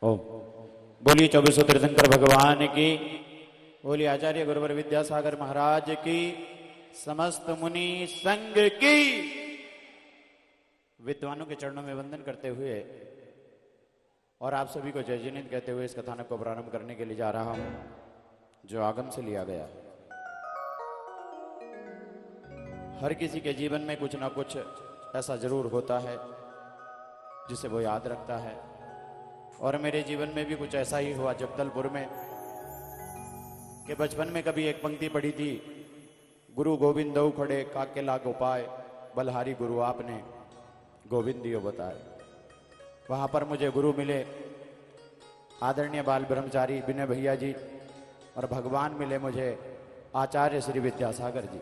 ओम। बोलिए 24 तीर्थंकर भगवान की, बोलिए आचार्य गुरुवर विद्यासागर महाराज की, समस्त मुनि संघ की। विद्वानों के चरणों में वंदन करते हुए और आप सभी को जय जिनेन्द्र कहते हुए इस कथानक को प्रारंभ करने के लिए जा रहा हूं, जो आगम से लिया गया। हर किसी के जीवन में कुछ ना कुछ ऐसा जरूर होता है जिसे वो याद रखता है, और मेरे जीवन में भी कुछ ऐसा ही हुआ जगदलपुर में कि बचपन में कभी एक पंक्ति पढ़ी थी, गुरु गोविंद दऊ खड़े काके लागो पाए, बलहारी गुरु आपने गोविंद दियो बताए। वहां पर मुझे गुरु मिले आदरणीय बाल ब्रह्मचारी विनय भैया जी, और भगवान मिले मुझे आचार्य श्री विद्यासागर जी।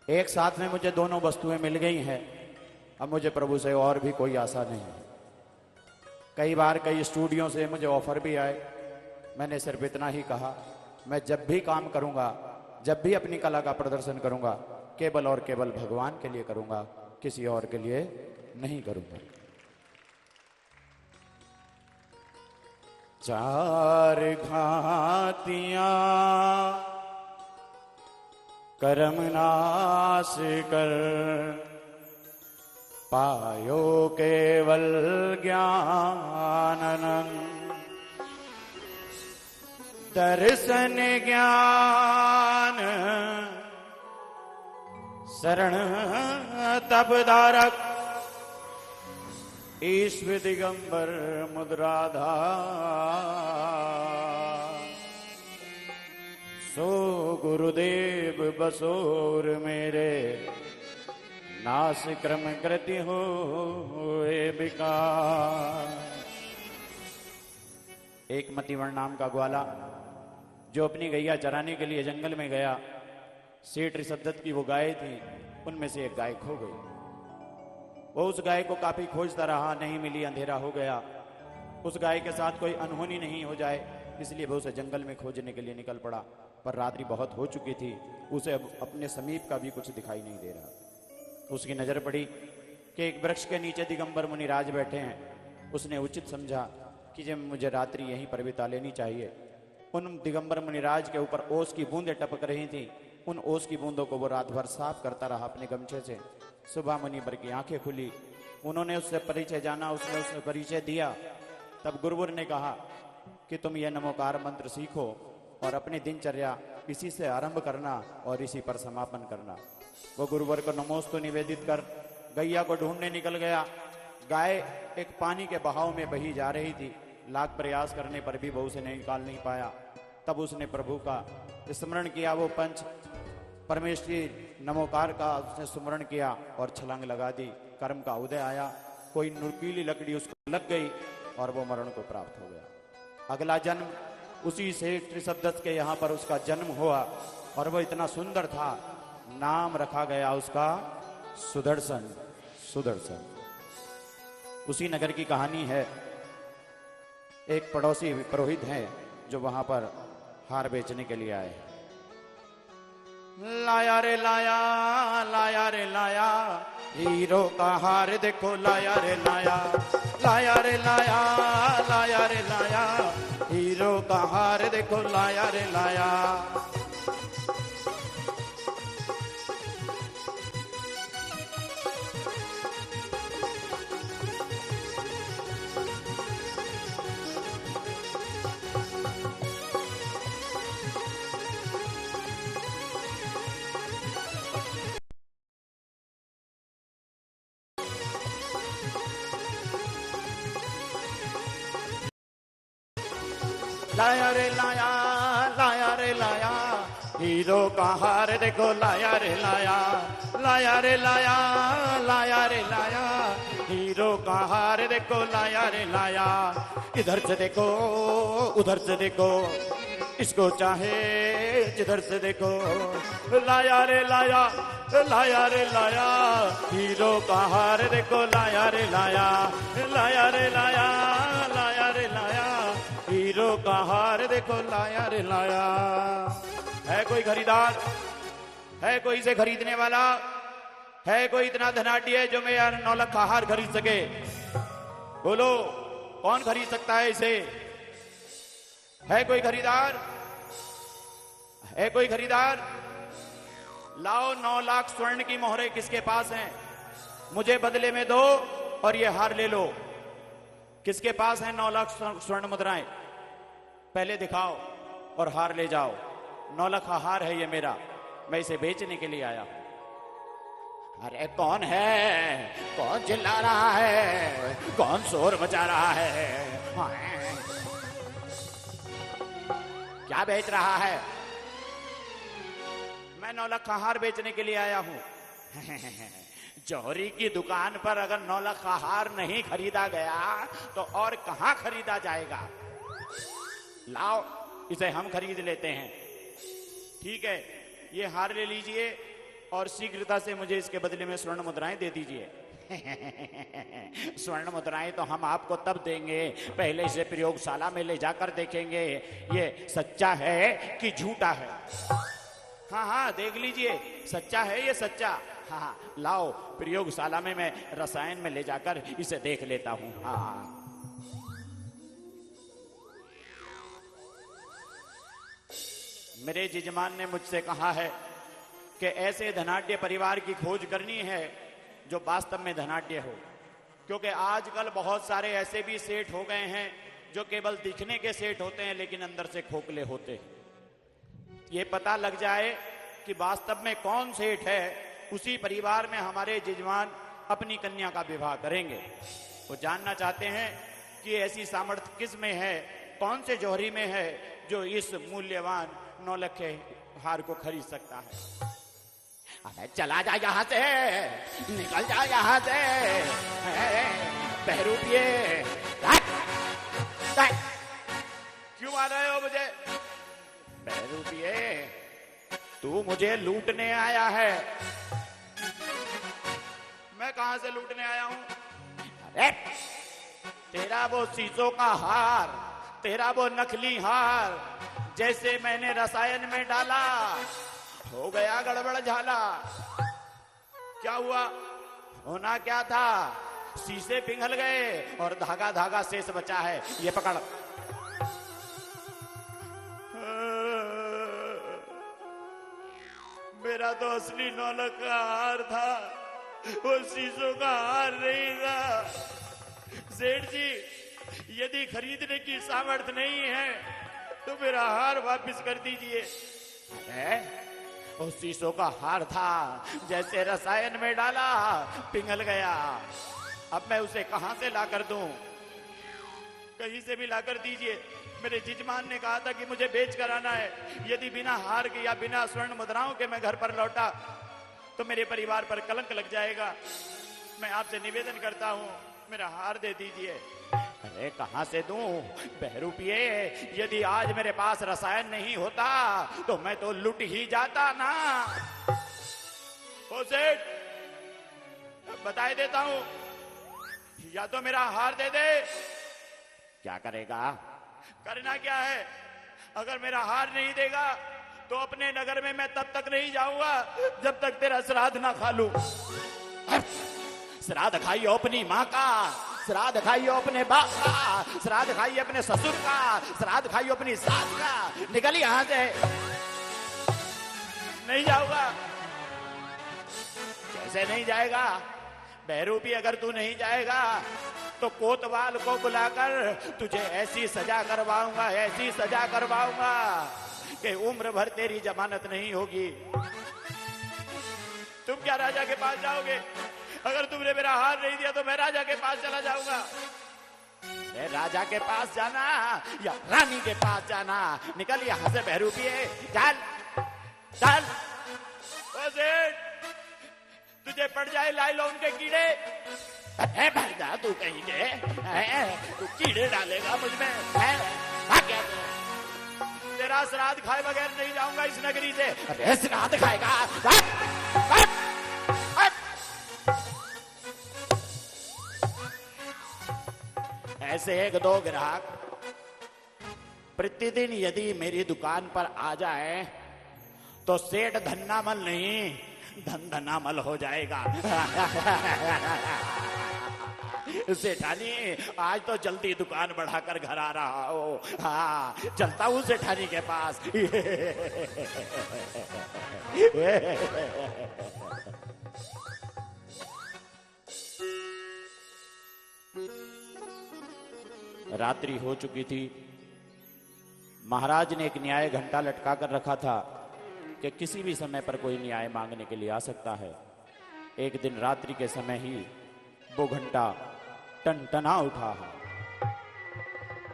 एक साथ में मुझे दोनों वस्तुएं मिल गई हैं। अब मुझे प्रभु से और भी कोई आशा नहीं है। कई बार कई स्टूडियो से मुझे ऑफर भी आए, मैंने सिर्फ इतना ही कहा, मैं जब भी काम करूंगा, जब भी अपनी कला का प्रदर्शन करूंगा, केवल और केवल भगवान के लिए करूंगा, किसी और के लिए नहीं करूंगा। चार घातियां करम नाश कर, पायो केवल ज्ञाननंद, दर्शन ज्ञान शरण तपधारक, ईश्वर दिगंबर मुद्राधार, सो गुरुदेव बसोर मेरे, नास क्रम कृति हो विकार। एक मतिवर्ण नाम का ग्वाला जो अपनी गैया चराने के लिए जंगल में गया, सेठ ऋषभदत्त की वो गाय थी, उनमें से एक गाय खो गई। वो उस गाय को काफी खोजता रहा, नहीं मिली, अंधेरा हो गया। उस गाय के साथ कोई अनहोनी नहीं हो जाए, इसलिए वो उसे जंगल में खोजने के लिए निकल पड़ा। पर रात्रि बहुत हो चुकी थी, उसे अब अपने समीप का भी कुछ दिखाई नहीं दे रहा। उसकी नजर पड़ी कि एक वृक्ष के नीचे दिगंबर मुनिराज बैठे हैं। उसने उचित समझा कि जब मुझे रात्रि यहीं पर बिता लेनी चाहिए। उन दिगंबर मुनिराज के ऊपर ओस की बूंदें टपक रही थी। उन ओस की बूंदों को वो रात भर साफ करता रहा अपने गमछे से। सुबह मुनिवर की आंखें खुली, उन्होंने उससे परिचय जाना, उसने उसे परिचय दिया। तब गुरुवर ने कहा कि तुम यह नमोकार मंत्र सीखो और अपनी दिनचर्या इसी से आरंभ करना और इसी पर समापन करना। वो गुरुवर को नमोस्तु निवेदित कर गैया को ढूंढने निकल गया। गाय एक पानी के बहाव में बही जा रही थी। लाख प्रयास करने पर भी वो उसे निकाल नहीं पाया। तब उसने प्रभु का स्मरण किया, वो पंच परमेश्वरी नमोकार का उसने स्मरण किया और छलांग लगा दी। कर्म का उदय आया, कोई नुकीली लकड़ी उसको लग गई और वो मरण को प्राप्त हो गया। अगला जन्म उसी सेठ ऋषभदत्त के यहाँ पर उसका जन्म हुआ, और वो इतना सुंदर था, नाम रखा गया उसका सुदर्शन। सुदर्शन उसी नगर की कहानी है। एक पड़ोसी पुरोहित हैं जो वहां पर हार बेचने के लिए आए। लाया रे लाया, लाया रे लाया, हीरो का हार देखो, लाया रे लाया, लाया रे लाया, लाया रे लाया, हीरो का हार देखो, लाया रे लाया। लाया रे लाया, लाया रे लाया, हीरो का हार देखो, लाया रे लाया, लाया रे लाया, लाया रे लाया, हीरो का हार देखो, लाया रे लाया। इधर से देखो, उधर से देखो, इसको चाहे जिधर से देखो, लाया रे लाया, लाया रे लाया, हीरो का हार देखो, लाया रे लाया, लाया रे लाया, लाया रे लाया, हीरो का हार देखो, लाया रे लाया। है कोई खरीदार? है कोई इसे खरीदने वाला? है कोई इतना धनाढ्य जो मैं यार 9 लाख का हार खरीद सके? बोलो। कौन खरीद सकता है इसे? है कोई खरीदार? है कोई खरीदार? लाओ 9 लाख स्वर्ण की मोहरें किसके पास हैं? मुझे बदले में दो और ये हार ले लो। किसके पास है 9 लाख स्वर्ण मुद्राएं? पहले दिखाओ और हार ले जाओ। 9 लाख का हार है ये मेरा, मैं इसे बेचने के लिए आया हूं। अरे कौन है? कौन चिल्ला रहा है? कौन शोर मचा रहा है? क्या बेच रहा है? मैं 9 लाख का हार बेचने के लिए आया हूं। जौहरी की दुकान पर अगर 9 लाख का हार नहीं खरीदा गया तो और कहां खरीदा जाएगा? लाओ, इसे हम खरीद लेते हैं। ठीक है, ये हार ले लीजिए और शीघ्रता से मुझे इसके बदले में स्वर्ण मुद्राएं दे दीजिए। स्वर्ण मुद्राएं तो हम आपको तब देंगे, पहले इसे प्रयोगशाला में ले जाकर देखेंगे ये सच्चा है कि झूठा है। हाँ हाँ, देख लीजिए, सच्चा है ये, सच्चा। हाँ, लाओ, प्रयोगशाला में मैं रसायन में ले जाकर इसे देख लेता हूं। हाँ, मेरे जजमान ने मुझसे कहा है कि ऐसे धनाढ्य परिवार की खोज करनी है जो वास्तव में धनाढ्य हो, क्योंकि आजकल बहुत सारे ऐसे भी सेठ हो गए हैं जो केवल दिखने के सेठ होते हैं लेकिन अंदर से खोखले होते हैं। ये पता लग जाए कि वास्तव में कौन सेठ है, उसी परिवार में हमारे जजमान अपनी कन्या का विवाह करेंगे। वो जानना चाहते हैं कि ऐसी सामर्थ्य किस में है, कौन से जौहरी में है जो इस मूल्यवान 9 लाख के हार को खरीद सकता है। अबे चला जा यहां से, निकल जा यहां से, बहरूपिए। क्यों आ रहे हो मुझे? बहरूपिए, तू मुझे लूटने आया है। मैं कहां से लूटने आया हूं? अरे तेरा वो शीशों का हार, तेरा वो नकली हार जैसे मैंने रसायन में डाला, हो गया गड़बड़ झाला। क्या हुआ? होना क्या था? शीशे पिघल गए और धागा धागा शेष बचा है। ये पकड़। मेरा तो असली 9 लाख का हार था, वो शीशों का हार नहीं था। सेठ जी, यदि खरीदने की सामर्थ्य नहीं है तो मेरा हार वापस कर दीजिए। उस शीशों का हार था, जैसे रसायन में डाला पिघल गया। अब मैं उसे कहां से लाकर दूं? कहीं से भी लाकर दीजिए। मेरे जजमान ने कहा था कि मुझे बेच कर आना है। यदि बिना हार के या बिना स्वर्ण मुद्राओं के मैं घर पर लौटा तो मेरे परिवार पर कलंक लग जाएगा। मैं आपसे निवेदन करता हूं, मेरा हार दे दीजिए। अरे कहां से दूं बहरूपिए? यदि आज मेरे पास रसायन नहीं होता तो मैं तो लुट ही जाता ना। ओ सेठ, बताए देता हूं, या तो मेरा हार दे दे। क्या करेगा? करना क्या है? अगर मेरा हार नहीं देगा तो अपने नगर में मैं तब तक नहीं जाऊंगा जब तक तेरा श्राद्ध ना खा लूं। श्राद्ध खाइयो अपनी माँ का, श्राद्ध खाइयो अपने बाप का, श्राद्ध खाइए अपने ससुर का, श्राद्ध खाइयो अपनी सास का। निकल यहां से। नहीं जाऊंगा। कैसे नहीं जाएगा? बहरूपी, अगर तू नहीं जाएगा तो कोतवाल को बुलाकर तुझे ऐसी सजा करवाऊंगा, ऐसी सजा करवाऊंगा कि उम्र भर तेरी जमानत नहीं होगी। तुम क्या राजा के पास जाओगे? अगर तुमने मेरा हार नहीं दिया तो मैं राजा के पास चला जाऊंगा। मैं राजा के पास जाना या रानी के पास जाना? निकल यहां से बहरूपिए, चल चल। ओ सेठ, तुझे पड़ जाए लाइलॉन के कीड़े। भर जा तू कहीं के, तू कीड़े डालेगा मुझ में। तेरा श्राद्ध खाए बगैर नहीं जाऊंगा इस नगरी से। अरे श्राद्ध खाएगा? ऐसे 1-2 ग्राहक प्रतिदिन यदि मेरी दुकान पर आ जाए तो सेठ धन्नामल नहीं, धन धनामल हो जाएगा। सेठानी आज तो जल्दी दुकान बढ़ाकर घर आ रहा हो। हाँ, चलता हूँ सेठानी के पास। रात्रि हो चुकी थी। महाराज ने एक न्याय घंटा लटका कर रखा था कि किसी भी समय पर कोई न्याय मांगने के लिए आ सकता है। एक दिन रात्रि के समय ही वो घंटा टनटना उठा है।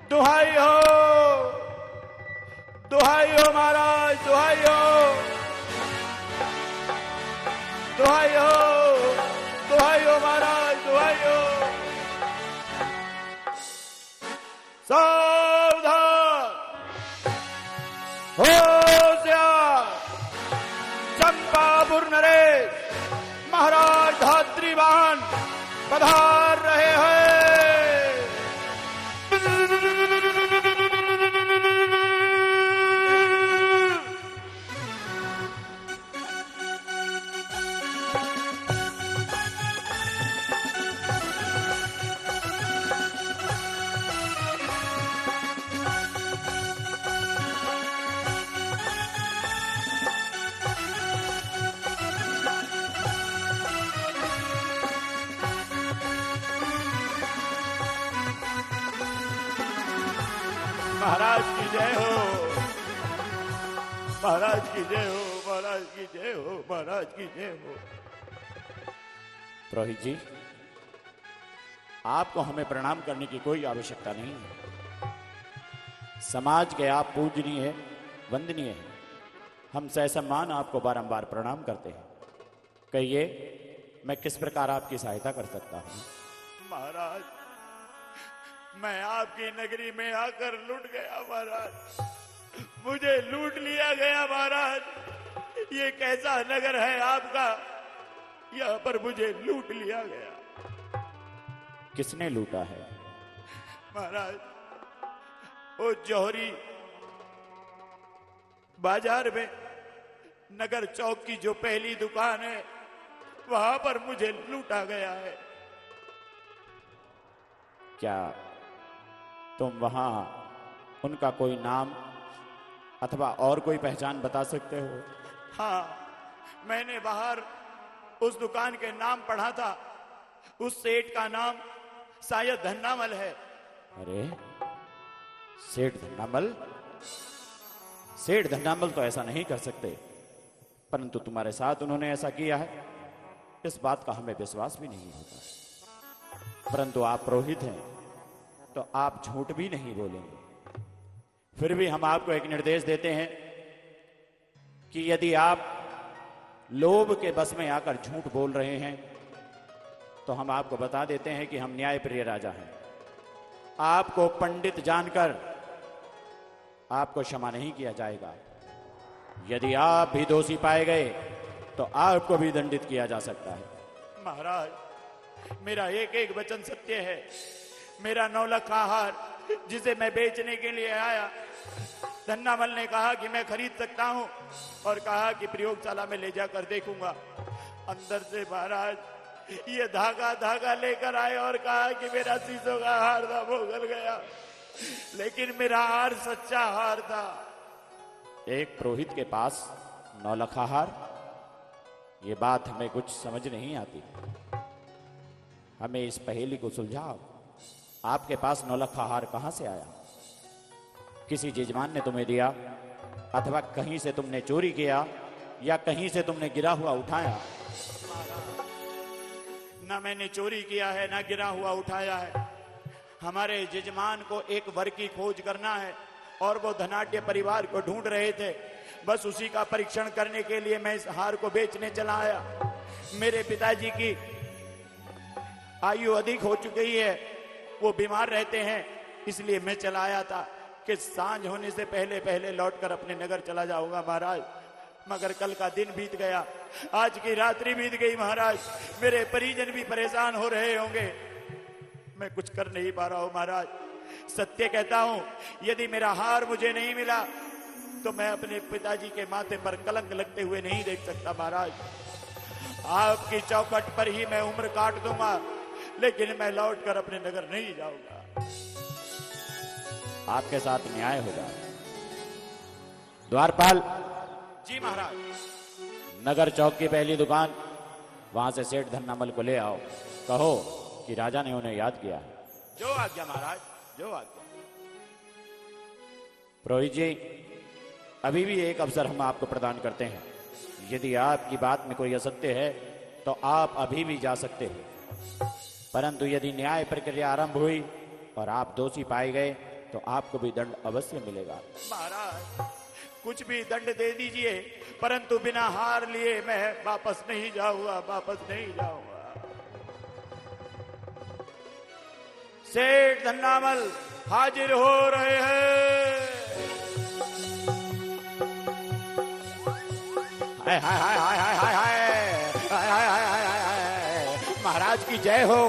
दुहाई हो, दुहाई हो महाराज, दुहाई हो, दुहाई हो, दुहाई हो महाराज, दुहाई हो। सावधान, होशियार, चंपापुर नरेश महाराज धात्रीवाहन पधार रहे हैं। महाराज की जय हो, महाराज की जय हो, महाराज की जय हो, महाराज की जय हो। पुरोहित जी, आपको हमें प्रणाम करने की कोई आवश्यकता नहीं है। समाज के आप पूजनीय, वंदनीय हैं। हम ससम्मान आपको बारंबार प्रणाम करते हैं। कहिए, मैं किस प्रकार आपकी सहायता कर सकता हूं? महाराज, मैं आपकी नगरी में आकर लूट गया महाराज, मुझे लूट लिया गया महाराज। ये कैसा नगर है आपका, यहाँ पर मुझे लूट लिया गया। किसने लूटा है? महाराज, वो जौहरी बाजार में नगर चौक की जो पहली दुकान है, वहां पर मुझे लूटा गया है। क्या तुम वहां उनका कोई नाम अथवा और कोई पहचान बता सकते हो? हाँ, मैंने बाहर उस दुकान के नाम पढ़ा था। उस सेठ का नाम शायद धन्नामल है। अरे, सेठ धन्नामल? सेठ धन्नामल तो ऐसा नहीं कर सकते, परंतु तुम्हारे साथ उन्होंने ऐसा किया है, इस बात का हमें विश्वास भी नहीं होता। परंतु आप पुरोहित हैं, तो आप झूठ भी नहीं बोलेंगे। फिर भी हम आपको एक निर्देश देते हैं कि यदि आप लोभ के बस में आकर झूठ बोल रहे हैं, तो हम आपको बता देते हैं कि हम न्यायप्रिय राजा हैं। आपको पंडित जानकर आपको क्षमा नहीं किया जाएगा। यदि आप भी दोषी पाए गए, तो आपको भी दंडित किया जा सकता है। महाराज, मेरा एक एक वचन सत्य है। मेरा 9 लाख का हार, जिसे मैं बेचने के लिए आया, धन्नामल ने कहा कि मैं खरीद सकता हूं और कहा कि प्रयोगशाला में ले जाकर देखूंगा। अंदर से महाराज ये धागा लेकर आए और कहा कि मेरा शीशों का हार था, वो गल गया, लेकिन मेरा हार सच्चा हार था। एक पुरोहित के पास 9 लाख हार, ये बात हमें कुछ समझ नहीं आती। हमें इस पहेली को सुलझाओ। आपके पास 9 लाख हार कहां से आया? किसी जजमान ने तुम्हें दिया, अथवा कहीं से तुमने चोरी किया, या कहीं से तुमने गिरा हुआ उठाया? ना मैंने चोरी किया है, ना गिरा हुआ उठाया है। हमारे जजमान को एक वर की खोज करना है और वो धनाढ्य परिवार को ढूंढ रहे थे। बस उसी का परीक्षण करने के लिए मैं इस हार को बेचने चला आया। मेरे पिताजी की आयु अधिक हो चुकी है, वो बीमार रहते हैं, इसलिए मैं चला आया था कि सांझ होने से पहले पहले लौटकर अपने नगर चला जाऊंगा महाराज। मगर कल का दिन बीत गया, आज की रात्रि बीत गई महाराज। मेरे परिजन भी परेशान हो रहे होंगे, मैं कुछ कर नहीं पा रहा हूं महाराज। सत्य कहता हूं, यदि मेरा हार मुझे नहीं मिला तो मैं अपने पिताजी के माथे पर कलंक लगते हुए नहीं देख सकता महाराज। आपकी चौखट पर ही मैं उम्र काट दूंगा। लेकिन मैं लौटकर अपने नगर नहीं जाऊंगा। आपके साथ न्याय होगा। द्वारपाल, जी महाराज। नगर चौक की पहली दुकान, वहां से सेठ धन्नामल को ले आओ। कहो कि राजा ने उन्हें याद किया। जो आज्ञा महाराज, जो आज्ञा। पुरोहित जी, अभी भी एक अवसर हम आपको प्रदान करते हैं। यदि आपकी बात में कोई असत्य है तो आप अभी भी जा सकते हैं, परंतु यदि न्याय प्रक्रिया आरंभ हुई और आप दोषी पाए गए तो आपको भी दंड अवश्य मिलेगा। महाराज, कुछ भी दंड दे दीजिए, परंतु बिना हार लिए मैं वापस नहीं जाऊंगा, वापस नहीं जाऊंगा। सेठ धन्नामल हाजिर हो रहे हैं। हाय हाय हाय हाय हाय हाय हाय हाय हाय हाय हाय हाय। महाराज की जय हो,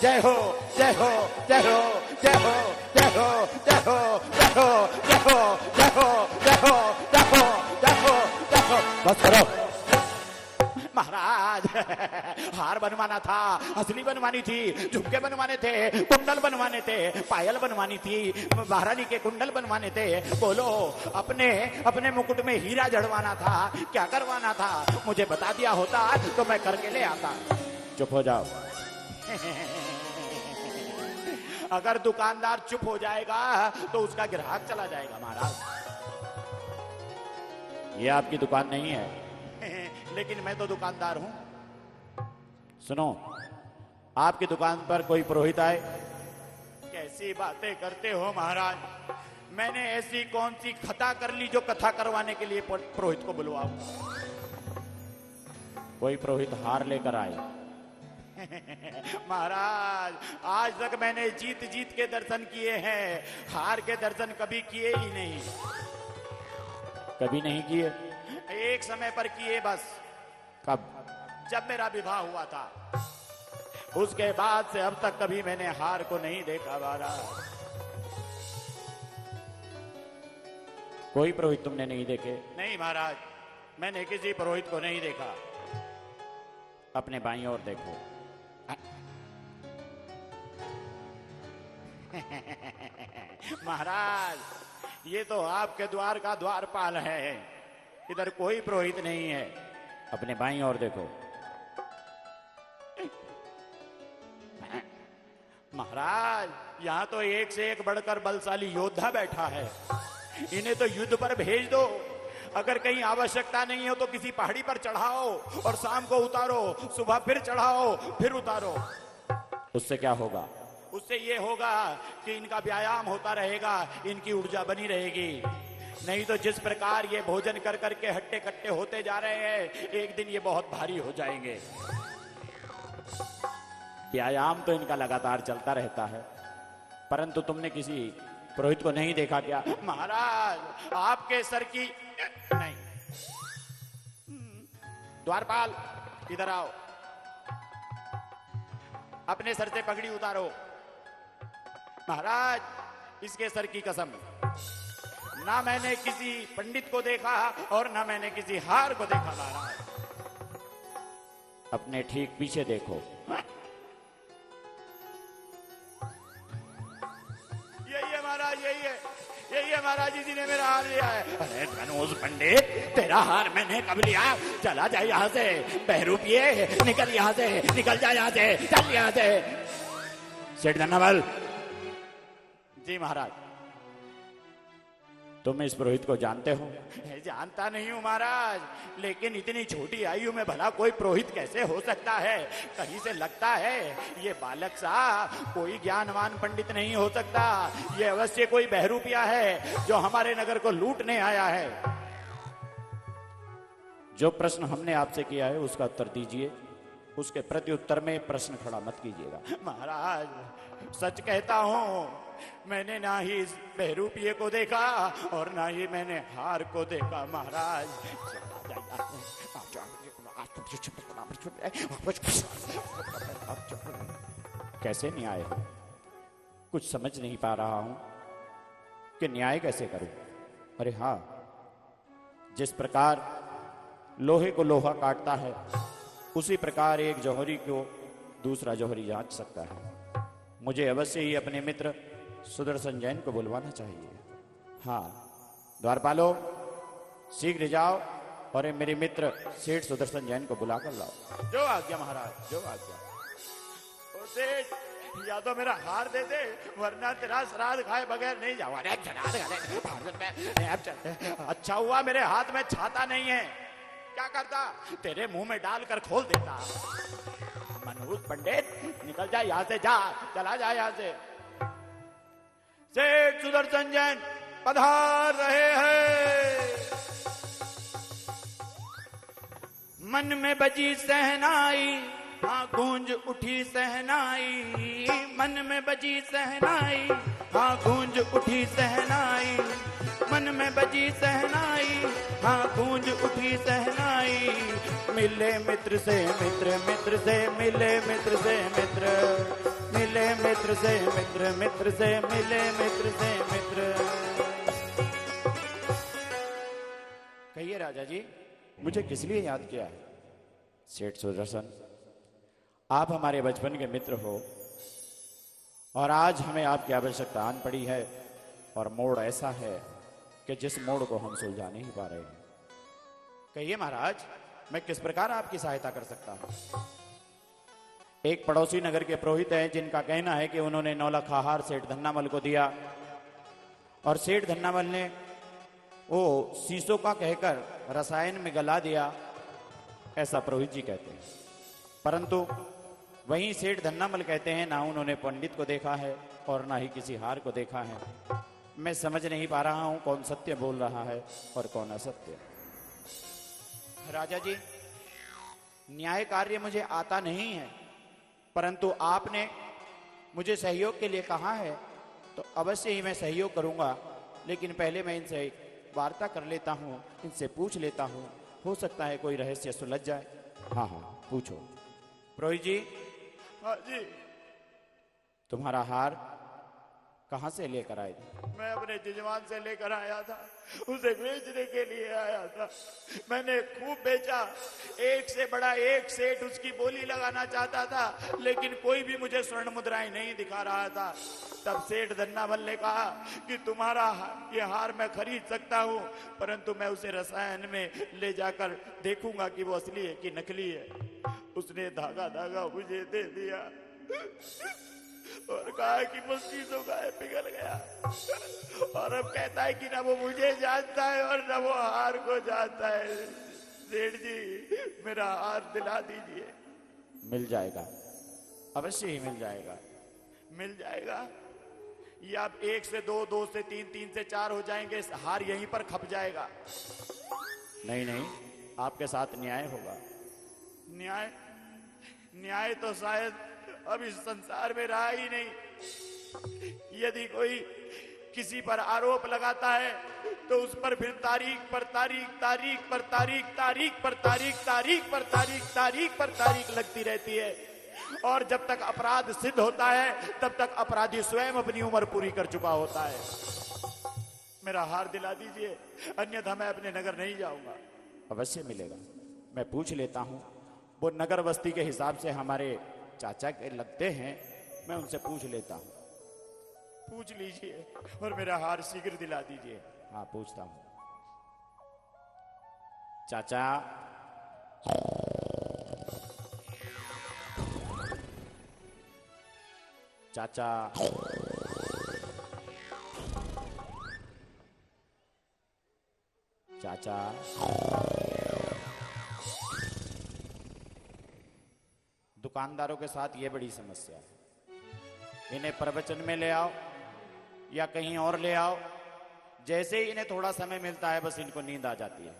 जय हो, जय हो, जय हो, जय हो, जय हो, जय हो, जय हो, जय हो, जय हो, जय हो, जय हो, जय हो, जय हो। बस करो। महाराज, हार बनवाना था, असली बनवानी थी, झुमके बनवाने थे, कुंडल बनवाने थे, पायल बनवानी थी, महारानी के कुंडल बनवाने थे। बोलो, अपने अपने मुकुट में हीरा जड़वाना था, क्या करवाना था? मुझे बता दिया होता तो मैं करके ले आता। चुप हो जाओ। अगर दुकानदार चुप हो जाएगा तो उसका ग्राहक चला जाएगा महाराज। ये आपकी दुकान नहीं है। लेकिन मैं तो दुकानदार हूं। सुनो, आपकी दुकान पर कोई पुरोहित आए। कैसी बातें करते हो महाराज? मैंने ऐसी कौन सी खता कर ली जो कथा करवाने के लिए पुरोहित को बुलवाऊं? कोई पुरोहित हार लेकर आए। महाराज, आज तक मैंने जीत जीत के दर्शन किए हैं, हार के दर्शन कभी किए ही नहीं। कभी नहीं किए? एक समय पर किए बस। कब? जब मेरा विवाह हुआ था, उसके बाद से अब तक कभी मैंने हार को नहीं देखा महाराज। कोई पुरोहित तुमने नहीं देखे? नहीं महाराज, मैंने किसी पुरोहित को नहीं देखा। अपने बाईं ओर देखो। महाराज, ये तो आपके द्वार का द्वारपाल है, इधर कोई पुरोहित नहीं है। अपने बाईं ओर देखो। महाराज, यहाँ तो एक से एक बढ़कर बलशाली योद्धा बैठा है, इन्हें तो युद्ध पर भेज दो। अगर कहीं आवश्यकता नहीं हो तो किसी पहाड़ी पर चढ़ाओ और शाम को उतारो, सुबह फिर चढ़ाओ, फिर उतारो। उससे क्या होगा? उससे ये होगा कि इनका व्यायाम होता रहेगा, इनकी ऊर्जा बनी रहेगी। नहीं तो जिस प्रकार ये भोजन कर करके हट्टे कट्टे होते जा रहे हैं, एक दिन ये बहुत भारी हो जाएंगे। व्यायाम तो इनका लगातार चलता रहता है, परंतु तुमने किसी पुरोहित को नहीं देखा क्या? महाराज, आपके सर की नहीं। द्वारपाल, इधर आओ। अपने सर से पगड़ी उतारो। महाराज, इसके सर की कसम, ना मैंने किसी पंडित को देखा और ना मैंने किसी हार को देखा महाराज। अपने ठीक पीछे देखो। यही है महाराज, यही है महाराज, जी ने मेरा हार लिया है। अरे धनुष पंडित, तेरा हार मैंने कब लिया? चला जाए यहाँ से, बहरूपिये, निकल यहाँ से, निकल जा यहाँ से, चल यहाँ से। सेठ धन्नामल। जी महाराज। तुम इस पुरोहित को जानते हो? जानता नहीं हूं महाराज, लेकिन इतनी छोटी आयु में भला कोई पुरोहित कैसे हो सकता है? कहीं से लगता है ये बालक सा कोई ज्ञानवान पंडित नहीं हो सकता। ये अवश्य कोई बहरूपिया है जो हमारे नगर को लूटने आया है। जो प्रश्न हमने आपसे किया है उसका उत्तर दीजिए, उसके प्रत्युत्तर में प्रश्न खड़ा मत कीजिएगा। महाराज, सच कहता हूं, मैंने ना ही इस बहरूपिये को देखा और ना ही मैंने हार को देखा महाराज। कैसे न्याय हो? कुछ समझ नहीं पा रहा हूं कि न्याय कैसे करूं। अरे हाँ, जिस प्रकार लोहे को लोहा काटता है, उसी प्रकार एक जौहरी को दूसरा जौहरी जांच सकता है। मुझे अवश्य ही अपने मित्र सुदर्शन जैन को बुलवाना चाहिए। हाँ, द्वारपालो शीघ्र जाओ और मेरे मित्र सेठ सुदर्शन जैन को बुला कर लाओ। जो आज्ञा महाराज, जो आज्ञा। ओ सेठ, या तो मेरा हार दे दे, वरना तेरा श्राद्ध खाए बगैर नहीं जाऊंगा। अरे अच्छा हुआ मेरे हाथ में छाता नहीं है, क्या करता, तेरे मुंह में डालकर खोल देता। मनहूस पंडित, निकल जा यहाँ से, जा, चला जा यहाँ से। सेठ सुदर्शन जैन पधार रहे हैं। मन में बजी सहनाई, हाँ गूंज उठी सहनाई। मन में बजी सहनाई, हाँ गूंज उठी सहनाई। मन में बजी सहनाई, हाँ गूंज उठी सहनाई। मिले मित्र से मित्र, मित्र से मिले मित्र से मित्र, मिले मित्र से मित्र, मित्र से मिले मित्र से मित्र। कहिए राजा जी, मुझे किस लिए याद किया है? सेठ सुदर्शन, आप हमारे बचपन के मित्र हो और आज हमें आपकी आवश्यकता आन पड़ी है और मोड़ ऐसा है कि जिस मोड़ को हम सुलझा नहीं पा रहे हैं। कहिए महाराज, मैं किस प्रकार आपकी सहायता कर सकता हूं? एक पड़ोसी नगर के पुरोहित हैं जिनका कहना है कि उन्होंने 9 लाख आहार सेठ धन्नामल को दिया और सेठ धन्नामल ने वो शीशों का कहकर रसायन में गला दिया, ऐसा पुरोहित जी कहते हैं। परंतु वहीं सेठ धन्नामल कहते हैं ना उन्होंने पंडित को देखा है और ना ही किसी हार को देखा है। मैं समझ नहीं पा रहा हूं कौन सत्य बोल रहा है और कौन असत्य। राजा जी, न्याय कार्य मुझे आता नहीं है, परंतु आपने मुझे सहयोग के लिए कहा है तो अवश्य ही मैं सहयोग करूंगा। लेकिन पहले मैं इनसे वार्ता कर लेता हूं, इनसे पूछ लेता हूं, हो सकता है कोई रहस्य सुलझ जाए। हाँ हाँ, पूछो। पुरोहित जी। हाँ जी। तुम्हारा हार कहां से लेकर आए थे? मैं अपने जजमान से लेकर आया था, उसे बेचने के लिए आया था। मैंने खूब बेचा, एक से बड़ा एक सेठ उसकी बोली लगाना चाहता था, लेकिन कोई भी मुझे स्वर्ण मुद्राएं नहीं दिखा रहा था। तब सेठ धन्नामल ने कहा कि तुम्हारा ये हार मैं खरीद सकता हूं, परंतु मैं उसे रसायन में ले जाकर देखूंगा कि वो असली है कि नकली है। उसने धागा धागा मुझे दे दिया और कहा कि वो शीशों का पिघल गया, और अब कहता है कि ना वो मुझे जानता है और ना वो हार को जानता है। सेठ जी, मेरा हार दिला दीजिए। मिल जाएगा, अवश्य ही मिल जाएगा। मिल जाएगा या आप 1 से 2, 2 से 3, 3 से 4 हो जाएंगे, हार यहीं पर खप जाएगा। नहीं नहीं, आपके साथ न्याय होगा। न्याय? न्याय तो शायद अब इस संसार में रहा ही नहीं। यदि कोई किसी पर आरोप लगाता है तो उस पर फिर तारीख पर तारीख, तारीख पर तारीख, तारीख पर तारीख, तारीख पर तारीख, तारीख पर तारीख लगती रहती है, और जब तक अपराध सिद्ध होता है तब तक अपराधी स्वयं अपनी उम्र पूरी कर चुका होता है। मेरा हार दिला दीजिए, अन्यथा मैं अपने नगर नहीं जाऊंगा। अवश्य मिलेगा, मैं पूछ लेता हूं। वो नगर बस्ती के हिसाब से हमारे चाचा के लगते हैं, मैं उनसे पूछ लेता हूं। पूछ लीजिए और मेरा हार शीघ्र दिला दीजिए। हाँ, पूछता हूं। चाचा, चाचा, चाचा, दुकानदारों के साथ ये बड़ी समस्या है। इन्हें प्रवचन में ले आओ या कहीं और ले आओ, जैसे ही इन्हें थोड़ा समय मिलता है बस इनको नींद आ जाती है।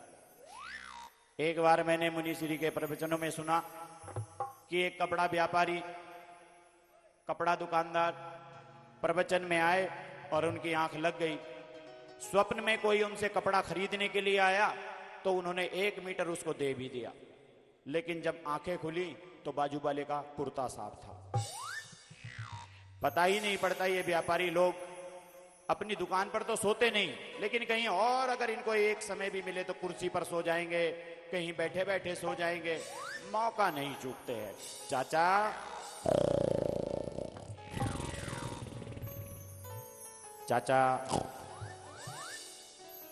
एक बार मैंने मुनिश्री के प्रवचनों में सुना कि एक कपड़ा व्यापारी, कपड़ा दुकानदार प्रवचन में आए और उनकी आंख लग गई। स्वप्न में कोई उनसे कपड़ा खरीदने के लिए आया तो उन्होंने 1 मीटर उसको दे भी दिया, लेकिन जब आंखें खुली तो बाजू वाले का कुर्ता साफ था। पता ही नहीं पड़ता ये व्यापारी लोग अपनी दुकान पर तो सोते नहीं, लेकिन कहीं और अगर इनको एक समय भी मिले तो कुर्सी पर सो जाएंगे, कहीं बैठे बैठे सो जाएंगे, मौका नहीं चूकते हैं। चाचा, चाचा,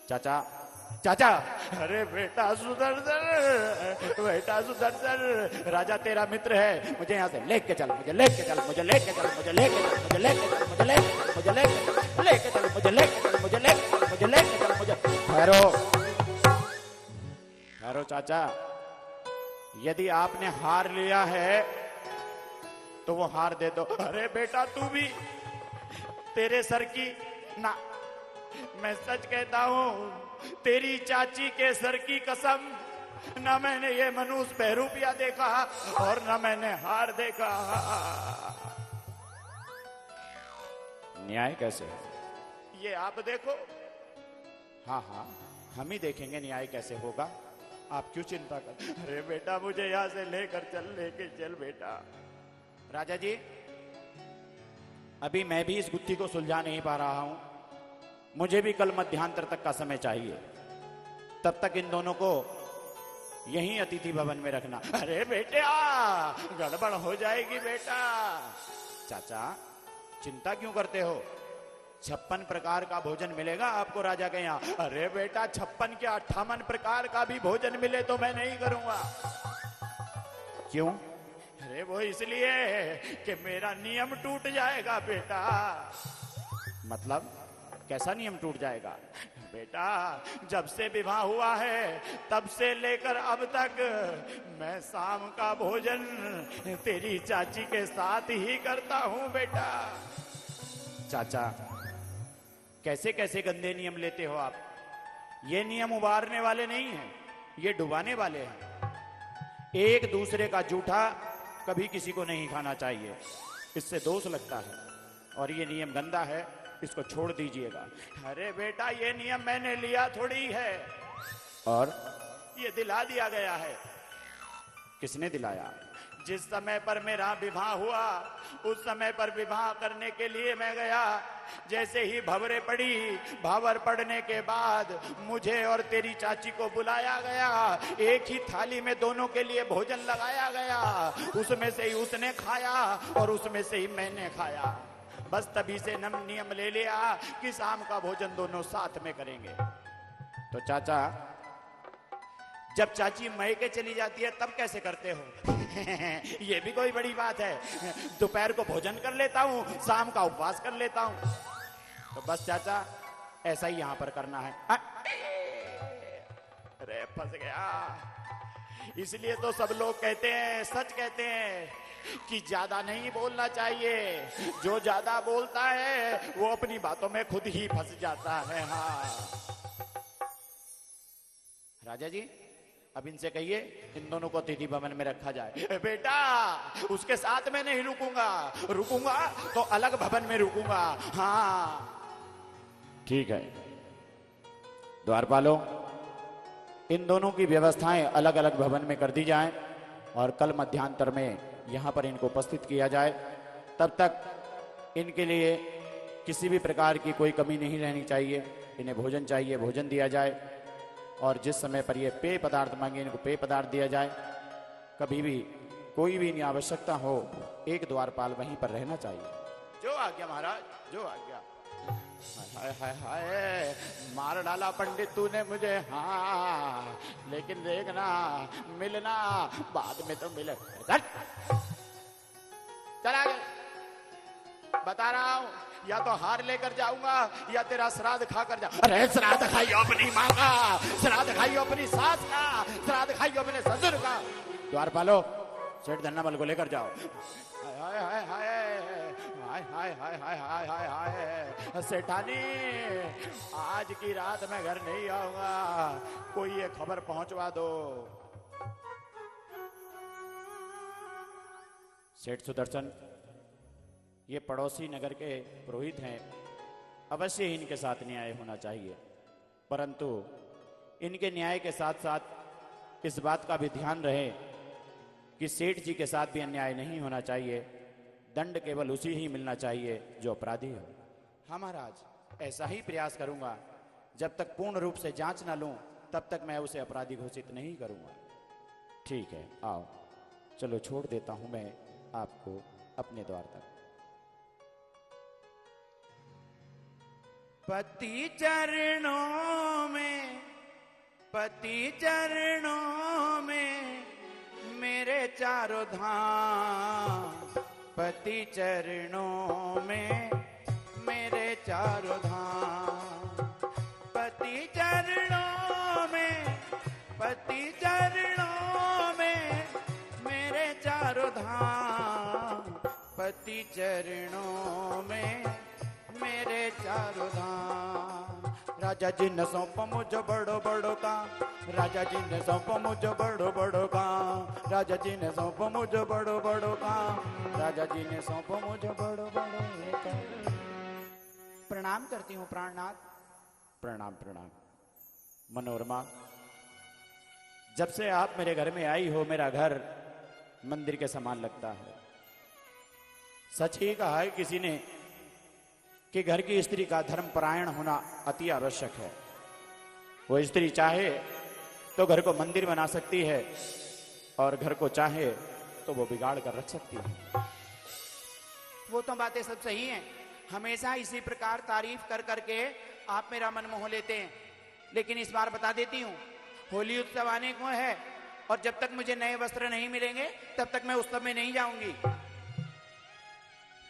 चाचा, चाचा। अरे बेटा सुदर्शन, बेटा सुदर्शन, राजा तेरा मित्र है, मुझे यहाँ से लेके चल, मुझे लेके चल, मुझे लेके चल, मुझे लेके चल, मुझे लेके चल, मुझे लेके चल, मुझे लेके चल, लेके चल, मुझे लेके चल, मुझे लेके चल, मुझे लेके चल, मुझे। ठहरो, ठहरो चाचा। यदि आपने हार लिया है तो वो हार दे दो। अरे बेटा तू भी, तेरे सर की ना, मैं सच कहता हूँ, तेरी चाची के सर की कसम, न मैंने ये मनुष्य बहरूपिया देखा और न मैंने हार देखा। न्याय कैसे है? ये आप देखो। हाँ हाँ, हम ही देखेंगे न्याय कैसे होगा, आप क्यों चिंता कर। अरे बेटा मुझे यहाँ से लेकर चल, लेके चल बेटा। राजा जी, अभी मैं भी इस गुत्थी को सुलझा नहीं पा रहा हूं, मुझे भी कल मध्यांतर तक का समय चाहिए, तब तक इन दोनों को यहीं अतिथि भवन में रखना। अरे बेटे गड़बड़ हो जाएगी बेटा। चाचा, चिंता क्यों करते हो? 56 प्रकार का भोजन मिलेगा आपको राजा के यहाँ। अरे बेटा 56 क्या 58 प्रकार का भी भोजन मिले तो मैं नहीं करूंगा। क्यों? अरे वो इसलिए कि मेरा नियम टूट जाएगा बेटा। मतलब कैसा नियम टूट जाएगा? बेटा जब से विवाह हुआ है तब से लेकर अब तक मैं शाम का भोजन तेरी चाची के साथ ही करता हूं बेटा। चाचा, कैसे कैसे गंदे नियम लेते हो आप? ये नियम उबारने वाले नहीं हैं, ये डुबाने वाले हैं। एक दूसरे का जूठा कभी किसी को नहीं खाना चाहिए, इससे दोष लगता है, और ये नियम गंदा है, इसको छोड़ दीजिएगा। अरे बेटा ये नियम मैंने लिया थोड़ी है, और ये दिला दिया गया है। किसने दिलाया? जिस समय पर मेरा विवाह हुआ उस समय पर विवाह करने के लिए मैं गया, जैसे ही भंवरे पड़ी, भावर पड़ने के बाद मुझे और तेरी चाची को बुलाया गया, एक ही थाली में दोनों के लिए भोजन लगाया गया, उसमें से ही उसने खाया और उसमें से ही मैंने खाया। बस तभी से नियम ले लिया कि शाम का भोजन दोनों साथ में करेंगे। तो चाचा, जब चाची मैके चली जाती है तब कैसे करते हो? ये भी कोई बड़ी बात है। दोपहर को भोजन कर लेता हूँ, शाम का उपवास कर लेता हूँ। तो बस चाचा, ऐसा ही यहां पर करना है। अरे फंस गया। इसलिए तो सब लोग कहते हैं, सच कहते हैं कि ज्यादा नहीं बोलना चाहिए, जो ज्यादा बोलता है वो अपनी बातों में खुद ही फंस जाता है। हाँ राजा जी, अब इनसे कहिए इन दोनों को अतिथि भवन में रखा जाए। बेटा उसके साथ में नहीं रुकूंगा, रुकूंगा तो अलग भवन में रुकूंगा। हाँ ठीक है। द्वारपालों, इन दोनों की व्यवस्थाएं अलग अलग भवन में कर दी जाएं और कल मध्यांतर में यहां पर इनको उपस्थित किया जाए। तब तक इनके लिए किसी भी प्रकार की कोई कमी नहीं रहनी चाहिए। इन्हें भोजन चाहिए, भोजन दिया जाए, और जिस समय पर ये पेय पदार्थ मांगे इनको पेय पदार्थ दिया जाए। कभी भी कोई भी आवश्यकता हो, एक द्वारपाल वहीं पर रहना चाहिए। जो आज्ञा महाराज, जो आज्ञा। हाय हाय हाय, मार डाला पंडित तूने मुझे। हाँ लेकिन देखना, मिलना बाद में तो मिले। चला गया, बता रहा हूं, या तो हार लेकर जाऊंगा या तेरा श्राद्ध खाकर जा। अरे श्राद्ध खाइयो अपनी माँ का, श्राद्ध खाइयो अपनी सास का, श्राद्ध खाइयो अपने ससुर का। द्वारपालो, सेठ धन्नामल को लेकर जाओ। हाय हाय हाय हाय हाय हाय हाय हाय हाय हाय। सेठानी, आज की रात मैं घर नहीं आऊंगा, कोई ये खबर पहुंचवा दो। सेठ सुदर्शन, ये पड़ोसी नगर के पुरोहित हैं, अवश्य ही इनके साथ न्याय होना चाहिए, परंतु इनके न्याय के साथ साथ इस बात का भी ध्यान रहे कि सेठ जी के साथ भी अन्याय नहीं होना चाहिए। दंड केवल उसी ही मिलना चाहिए जो अपराधी हो। हाँ महाराज, ऐसा ही प्रयास करूंगा। जब तक पूर्ण रूप से जांच ना लूं तब तक मैं उसे अपराधी घोषित नहीं करूंगा। ठीक है, आओ, चलो छोड़ देता हूं मैं आपको अपने द्वार तक। पति चरणों में, पति चरणों में मेरे चारों धाम, पति चरणों में मेरे चारों धाम, पति चरणों में, पति चरणों में मेरे चारों धाम, पति चरणों में मेरे चारों धाम। राजा जी ने सौंपा मुझे बड़ो बड़ो काम, राजा जी ने सौंपा मुझे बड़ो बड़ो काम, राजा जी ने सौंपा मुझे बड़ो बड़ो काम, राजा जी ने सौंपा मुझे बड़ो बड़ो काम। प्रणाम करती हूँ प्राणनाथ। प्रणाम प्रणाम। मनोरमा, जब से आप मेरे घर में आई हो, मेरा घर मंदिर के समान लगता है। सच ही कहा है किसी ने कि घर की स्त्री का धर्मपरायण होना अति आवश्यक है। वो स्त्री चाहे तो घर को मंदिर बना सकती है और घर को चाहे तो वो बिगाड़ कर रख सकती है। वो तो बातें सब सही हैं, हमेशा इसी प्रकार तारीफ कर करके आप मेरा मन मोह लेते हैं। लेकिन इस बार बता देती हूँ, होली उत्सव आने को है और जब तक मुझे नए वस्त्र नहीं मिलेंगे तब तक मैं उत्सव में नहीं जाऊंगी।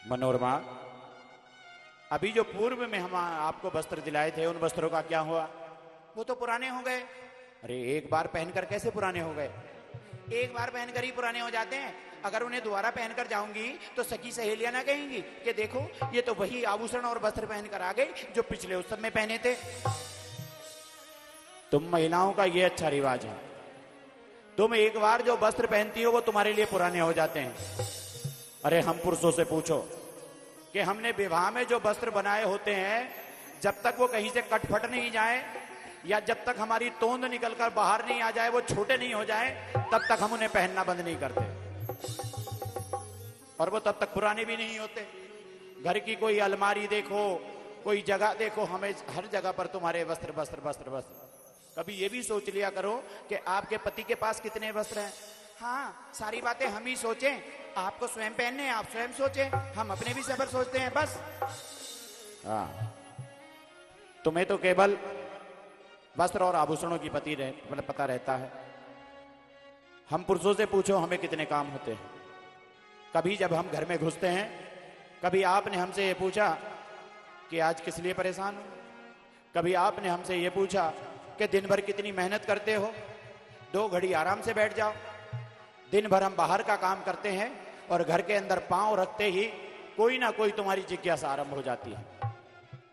मनोरमा, अभी जो पूर्व में हम आपको वस्त्र दिलाए थे उन वस्त्रों का क्या हुआ? वो तो पुराने हो गए। अरे एक बार पहनकर कैसे पुराने हो गए? एक बार पहनकर ही पुराने हो जाते हैं। अगर उन्हें दोबारा पहनकर जाऊंगी तो सखी सहेलियां ना कहेंगी कि देखो ये तो वही आभूषण और वस्त्र पहनकर आ गई जो पिछले उत्सव में पहने थे। तुम महिलाओं का ये अच्छा रिवाज है, तुम एक बार जो वस्त्र पहनती हो वो तुम्हारे लिए पुराने हो जाते हैं। अरे हम पुरुषों से पूछो कि हमने विवाह में जो वस्त्र बनाए होते हैं, जब तक वो कहीं से कटफट नहीं जाए या जब तक हमारी तोंद निकलकर बाहर नहीं आ जाए, वो छोटे नहीं हो जाए, तब तक हम उन्हें पहनना बंद नहीं करते और वो तब तक पुराने भी नहीं होते। घर की कोई अलमारी देखो, कोई जगह देखो, हमें हर जगह पर तुम्हारे वस्त्र वस्त्र वस्त्र वस्त्र। कभी ये भी सोच लिया करो कि आपके पति के पास कितने वस्त्र हैं। हाँ, सारी बातें हम ही सोचें, आपको स्वयं पहनने आप स्वयं सोचें, हम अपने विषय पर सोचते हैं बस। हाँ, तुम्हें तो केवल वस्त्र और आभूषणों की पता रहता है। हम पुरुषों से पूछो हमें कितने काम होते हैं। कभी जब हम घर में घुसते हैं, कभी आपने हमसे ये पूछा कि आज किस लिए परेशान हो? कभी आपने हमसे ये पूछा कि दिन भर कितनी मेहनत करते हो, 2 घड़ी आराम से बैठ जाओ। दिन भर हम बाहर का काम करते हैं और घर के अंदर पांव रखते ही कोई ना कोई तुम्हारी जिज्ञासा आरंभ हो जाती है।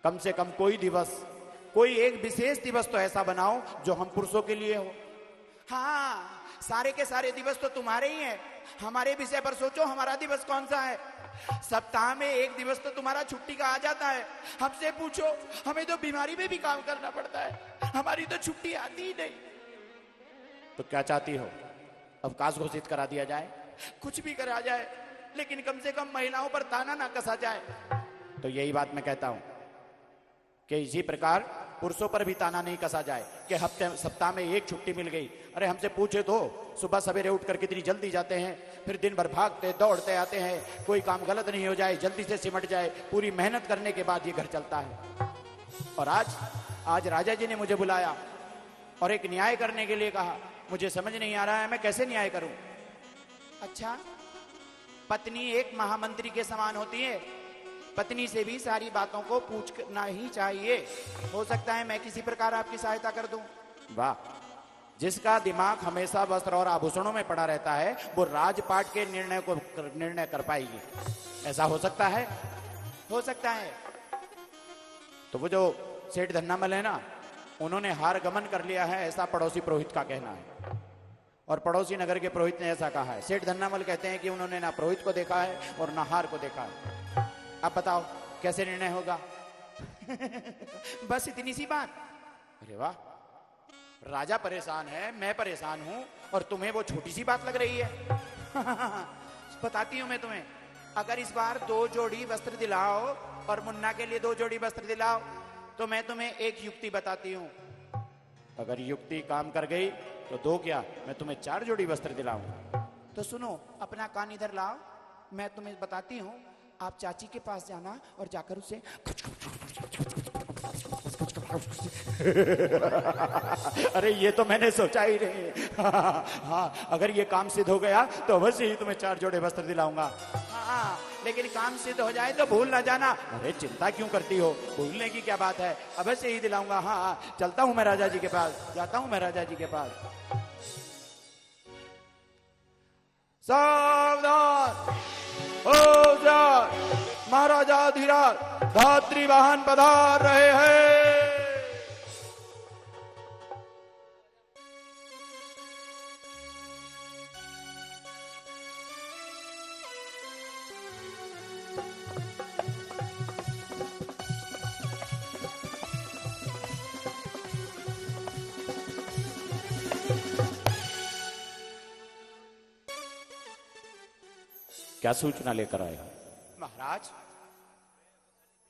कम से कम कोई दिवस, कोई एक विशेष दिवस तो ऐसा बनाओ जो हम पुरुषों के लिए हो। हाँ, सारे के सारे दिवस तो तुम्हारे ही हैं। हमारे विषय पर सोचो, हमारा दिवस कौन सा है? सप्ताह में एक दिवस तो तुम्हारा छुट्टी का आ जाता है। हमसे पूछो, हमें तो बीमारी में भी काम करना पड़ता है, हमारी तो छुट्टी आती ही नहीं। तो क्या चाहती हो, अवकाश घोषित करा दिया जाए? कुछ भी करा जाए, लेकिन कम से कम महिलाओं पर ताना ना कसा जाए। तो यही बात मैं कहता हूं कि इसी प्रकार पुरुषों पर भी ताना नहीं कसा जाए कि सप्ताह में एक छुट्टी मिल गई। अरे हमसे पूछे तो सुबह सवेरे उठकर कितनी जल्दी जाते हैं, फिर दिन भर भागते दौड़ते आते हैं, कोई काम गलत नहीं हो जाए, जल्दी से सिमट जाए। पूरी मेहनत करने के बाद ये घर चलता है। और आज राजा जी ने मुझे बुलाया और एक न्याय करने के लिए कहा। मुझे समझ नहीं आ रहा है मैं कैसे न्याय करूं। अच्छा, पत्नी एक महामंत्री के समान होती है, पत्नी से भी सारी बातों को पूछना ही चाहिए। हो सकता है मैं किसी प्रकार आपकी सहायता कर दूं। वाह, जिसका दिमाग हमेशा वस्त्र और आभूषणों में पड़ा रहता है वो राजपाट के निर्णय कर पाएगी, ऐसा हो सकता है? हो सकता है। तो वो जो सेठ धन्नामल है ना, उन्होंने हार गमन कर लिया है, ऐसा पड़ोसी पुरोहित का कहना है। और पड़ोसी नगर के पुरोहित ने ऐसा कहा है। सेठ धन्नामल कहते हैं कि उन्होंने ना पुरोहित को देखा है और ना हार को देखा है। अब बताओ कैसे निर्णय होगा? बस इतनी सी बात। अरे वाह, राजा परेशान है, मैं परेशान हूं और तुम्हें वो छोटी सी बात लग रही है। बताती हूं मैं तुम्हें, अगर इस बार 2 जोड़ी वस्त्र दिलाओ और मुन्ना के लिए 2 जोड़ी वस्त्र दिलाओ तो मैं तुम्हें एक युक्ति बताती हूं। अगर युक्ति काम कर गई तो 2 क्या, मैं तुम्हें 4 जोड़ी वस्त्र दिलाऊंगा। तो सुनो, अपना कान इधर लाओ। मैं तुम्हें बताती हूँ, आप चाची के पास जाना और जाकर उसे अरे ये तो मैंने सोचा ही नहीं। हाँ, अगर ये काम सिद्ध हो गया तो अवश्य ही तुम्हें 4 जोड़े वस्त्र दिलाऊंगा। हाँ, लेकिन काम सिद्ध हो जाए तो भूल ना जाना। अरे चिंता क्यों करती हो, भूलने की क्या बात है, अवश्य ही दिलाऊंगा। हाँ, चलता हूं मैं राजा जी के पास, जाता हूं मैं राजा जी के पास। सावधान हो जाओ, महाराजा धीराज धात्री वाहन पधार रहे हैं। क्या सूचना लेकर आया? महाराज,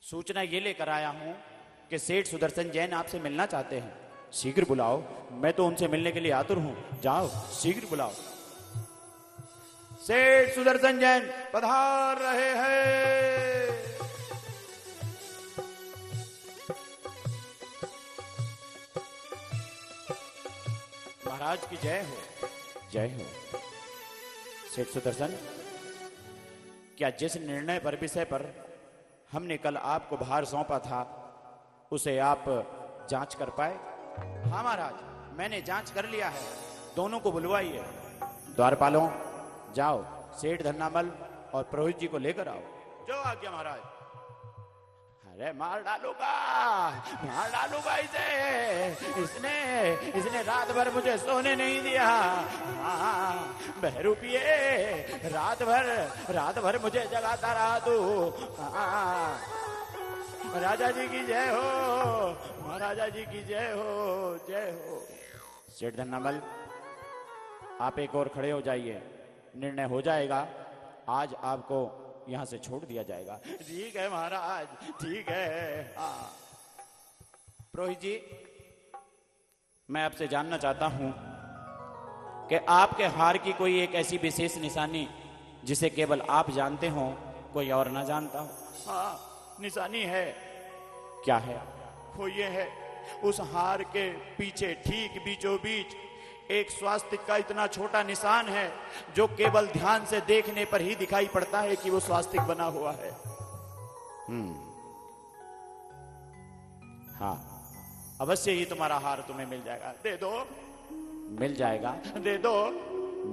सूचना ये लेकर आया हूं कि सेठ सुदर्शन जैन आपसे मिलना चाहते हैं। शीघ्र बुलाओ, मैं तो उनसे मिलने के लिए आतुर हूं। जाओ, शीघ्र बुलाओ। सेठ सुदर्शन जैन पधार रहे हैं। महाराज की जय हो। जय हो। सेठ सुदर्शन, क्या जिस निर्णय पर, विषय पर हमने कल आपको भार सौंपा था, उसे आप जांच कर पाए? हाँ महाराज, मैंने जांच कर लिया है। दोनों को बुलवाइए। द्वारपालों, जाओ सेठ धन्नामल और पुरोहित जी को लेकर आओ। जो आज्ञा महाराज। अरे मार डालूंगा, मार डालूंगा इसे। इसने रात भर मुझे सोने नहीं दिया। बहरूपिए, रात भर मुझे जगाता रहा तू। राजा जी की जय हो, महाराजा जी की जय हो, जय हो। सेठ धन्नामल, आप एक और खड़े हो जाइए। निर्णय हो जाएगा, आज आपको यहां से छोड़ दिया जाएगा। ठीक है महाराज, ठीक है। हाँ। पुरोहित जी, मैं आपसे जानना चाहता हूं कि आपके हार की कोई एक ऐसी विशेष निशानी जिसे केवल आप जानते हो, कोई और ना जानता हो। हाँ, निशानी है। क्या है? वो ये है, उस हार के पीछे ठीक बीचों बीच एक स्वास्तिक का इतना छोटा निशान है, जो केवल ध्यान से देखने पर ही दिखाई पड़ता है कि वो स्वास्तिक बना हुआ है। हाँ, अवश्य ही तुम्हारा हार तुम्हें मिल जाएगा। दे दो। मिल जाएगा। दे दो।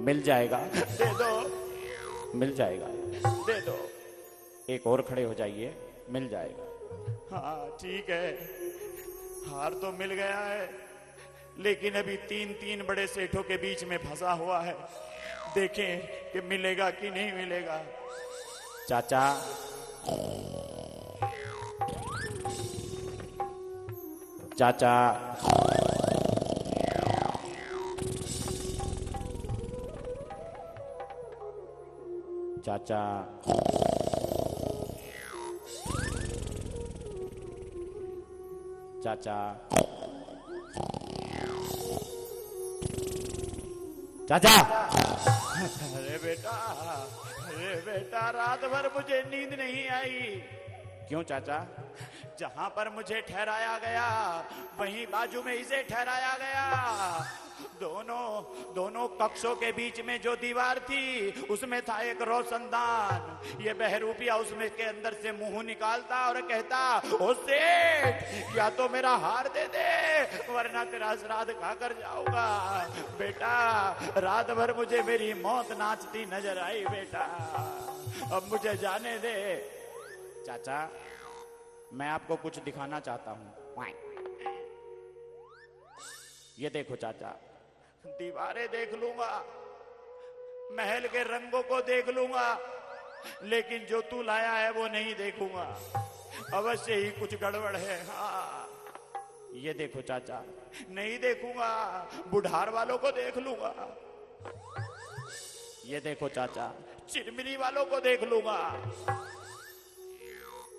मिल जाएगा। दे दो। मिल जाएगा। दे दो। एक और खड़े हो जाइए, मिल जाएगा। हाँ ठीक है, हार तो मिल गया है, लेकिन अभी 3 बड़े सेठों के बीच में फंसा हुआ है। देखें कि मिलेगा कि नहीं मिलेगा। चाचा, चाचा, चाचा, चाचा, चाचा। अरे बेटा, रात भर मुझे नींद नहीं आई। क्यों चाचा? जहां पर मुझे ठहराया गया, वहीं बाजू में इसे ठहराया गया। दोनों कक्षों के बीच में जो दीवार थी, उसमें था एक रोशनदान। ये बहरूपिया उसमें के अंदर से मुंह निकालता और कहता, ओ सेठ, या तो मेरा हार दे दे, वरना तेरा श्राद्ध खाकर जाऊंगा। बेटा, रात भर मुझे मेरी मौत नाचती नजर आई। बेटा, अब मुझे जाने दे। चाचा, मैं आपको कुछ दिखाना चाहता हूं। ये देखो चाचा। दीवारें देख लूंगा, महल के रंगों को देख लूंगा, लेकिन जो तू लाया है वो नहीं देखूंगा। अवश्य ही कुछ गड़बड़ है। हाँ, ये देखो चाचा। नहीं देखूंगा, बुढ़ार वालों को देख लूंगा। ये देखो चाचा। चिरमिरी वालों को देख लूंगा।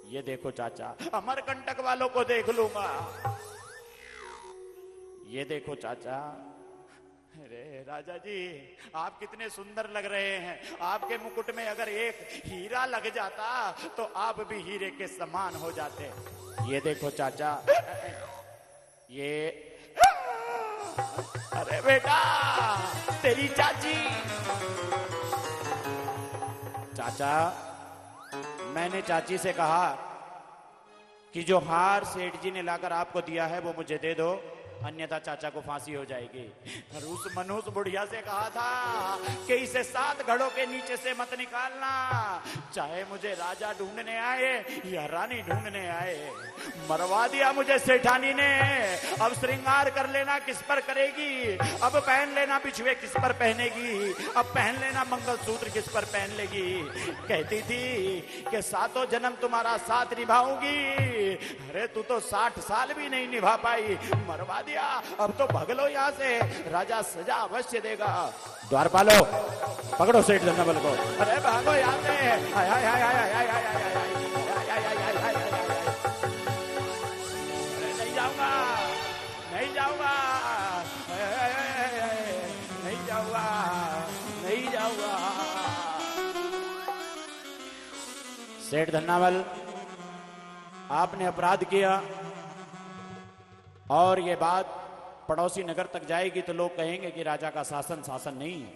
ये देखो चाचा। अमरकंटक वालों को देख लूंगा। ये देखो चाचा। अरे राजा जी, आप कितने सुंदर लग रहे हैं। आपके मुकुट में अगर एक हीरा लग जाता तो आप भी हीरे के समान हो जाते। ये देखो चाचा, ये अरे बेटा, तेरी चाची। चाचा, मैंने चाची से कहा कि जो हार सेठ जी ने लाकर आपको दिया है वो मुझे दे दो, अन्यथा चाचा को फांसी हो जाएगी। और उस मनोज बुढ़िया से कहा था कि इसे 7 घड़ों के नीचे से मत निकालना, चाहे मुझे राजा ढूंढने आए या रानी ढूंढने आए। मरवा दिया मुझे सेठानी ने। अब श्रृंगार कर लेना किस पर करेगी, अब पहन लेना बिछुए किस पर पहनेगी, अब पहन लेना मंगलसूत्र किस पर पहन लेगी। कहती थी कि 7 जन्म तुम्हारा साथ निभाऊंगी। अरे तू तो 60 साल भी नहीं निभा पाई, मरवा दिया। अब तो भग लो यहाँ से, राजा सजा अवश्य देगा। द्वारपालो, पकड़ो सेठ धन्नाबल को। अरे भागो यहाँ से। नहीं जाऊंगा, नहीं जाऊंगा, नहीं जाऊंगा, नहीं जाऊंगा। सेठ धन्नाबल, आपने अपराध किया और ये बात पड़ोसी नगर तक जाएगी तो लोग कहेंगे कि राजा का शासन शासन नहीं है।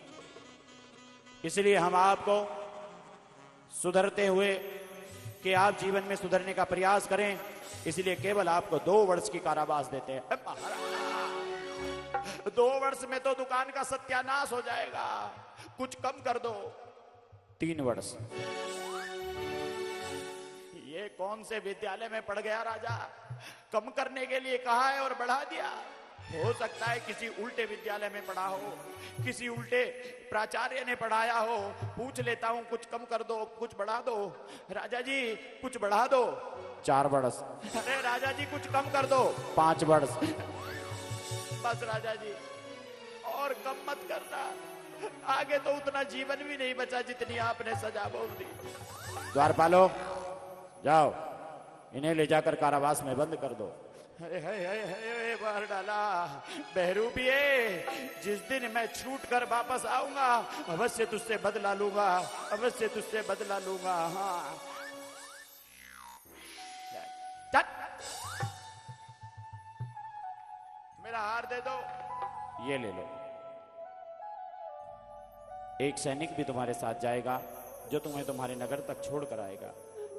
इसलिए हम आपको सुधरते हुए कि आप जीवन में सुधरने का प्रयास करें, इसलिए केवल आपको 2 वर्ष की कारावास देते हैं। 2 वर्ष में तो दुकान का सत्यानाश हो जाएगा, कुछ कम कर दो। 3 वर्ष। ये कौन से विद्यालय में पढ़ गया राजा, कम करने के लिए कहा है और बढ़ा दिया। हो सकता है किसी उल्टे विद्यालय में पढ़ा हो, किसी उल्टे प्राचार्य ने पढ़ाया हो। पूछ लेता हूं, कुछ कम कर दो, कुछ बढ़ा दो। राजा जी कुछ बढ़ा दो। 4 वर्ष। अरे राजा जी कुछ कम कर दो। 5 वर्ष। बस राजा जी, और कम मत करना, आगे तो उतना जीवन भी नहीं बचा जितनी आपने सजा बोल दी। द्वारपालो, जाओ इन्हें ले जाकर कारावास में बंद कर दो। बाहर डाला बहरूपिए, जिस दिन मैं छूट कर वापस आऊंगा अवश्य तुझसे बदला लूंगा, अवश्य तुझसे बदला लूंगा। हाँ मेरा हार दे दो। ये ले लो। एक सैनिक भी तुम्हारे साथ जाएगा जो तुम्हें तुम्हारे नगर तक छोड़ कर आएगा।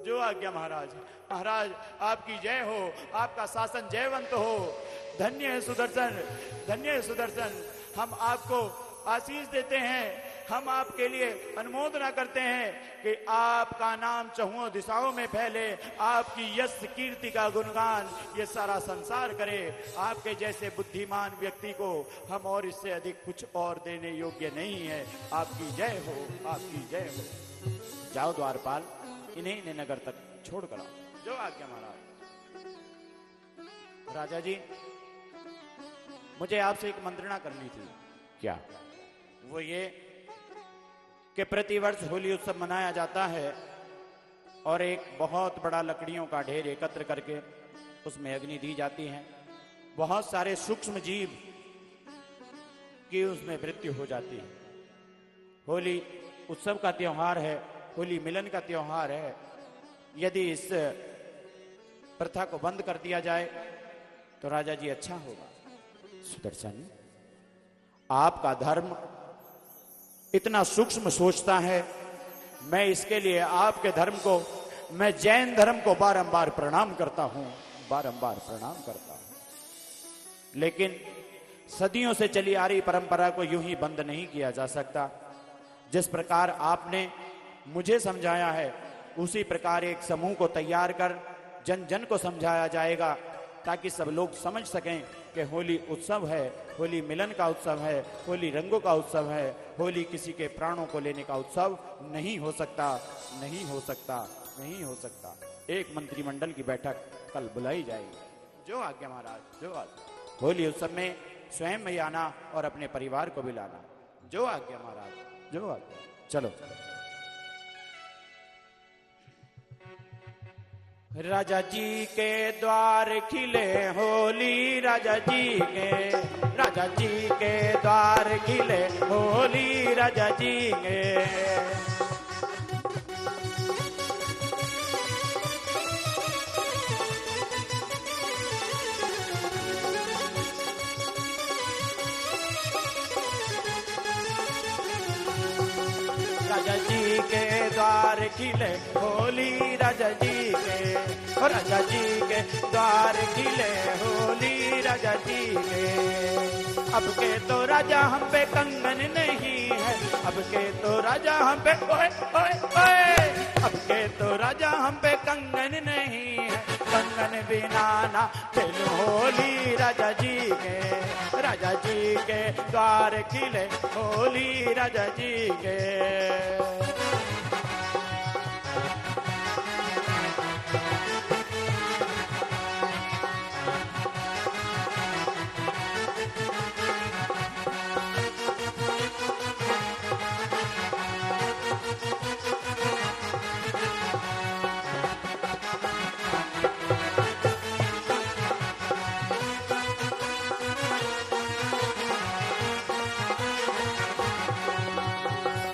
जो आज्ञा महाराज। महाराज आपकी जय हो, आपका शासन जयवंत हो। धन्य है सुदर्शन, धन्य है सुदर्शन। हम आपको आशीष देते हैं, हम आपके लिए अनुमोदना करते हैं कि आपका नाम चहुओं दिशाओं में फैले, आपकी यश कीर्ति का गुणगान ये सारा संसार करे। आपके जैसे बुद्धिमान व्यक्ति को हम और इससे अधिक कुछ और देने योग्य नहीं है। आपकी जय हो, आपकी जय हो। जाओ द्वारपाल, इन्हें नगर तक छोड़ कर आओ। जो आज्ञा महाराज। राजा जी, मुझे आपसे एक मंत्रणा करनी थी। क्या? वो ये कि प्रतिवर्ष होली उत्सव मनाया जाता है और एक बहुत बड़ा लकड़ियों का ढेर एकत्र करके उसमें अग्नि दी जाती है। बहुत सारे सूक्ष्म जीव की उसमें मृत्यु हो जाती है। होली उत्सव का त्योहार है, होली मिलन का त्योहार है। यदि इस प्रथा को बंद कर दिया जाए तो राजा जी अच्छा होगा। सुदर्शन, आपका धर्म इतना सूक्ष्म सोचता है, मैं इसके लिए आपके धर्म को, मैं जैन धर्म को बारंबार प्रणाम करता हूं, बारंबार प्रणाम करता हूं। लेकिन सदियों से चली आ रही परंपरा को यूं ही बंद नहीं किया जा सकता। जिस प्रकार आपने मुझे समझाया है उसी प्रकार एक समूह को तैयार कर जन जन को समझाया जाएगा, ताकि सब लोग समझ सकें कि होली उत्सव है, होली मिलन का उत्सव है, होली रंगों का उत्सव है। होली किसी के प्राणों को लेने का उत्सव नहीं हो सकता, नहीं हो सकता, नहीं हो सकता। एक मंत्रिमंडल की बैठक कल बुलाई जाएगी। जो आज्ञा महाराज, जो आज्ञा। होली उत्सव में स्वयं में आना और अपने परिवार को भी लाना। जो आज्ञा महाराज, जो आज्ञा। चलो। राजा जी के द्वार खिले होली, राजा जी के द्वार खिले होली, राजा जी के। राजा जी के द्वार खिले होली, राजा जी के, और राजा जी के द्वार खिले होली, राजा जी के। अब के तो राजा हम पे कंगन नहीं है, अब के तो राजा हम पे ओए ओए ओए, अब के तो राजा हम पे कंगन नहीं है, कंगन बिना ना खेल होली, राजा जी के, राजा जी के द्वार खिले होली, राजा जी के।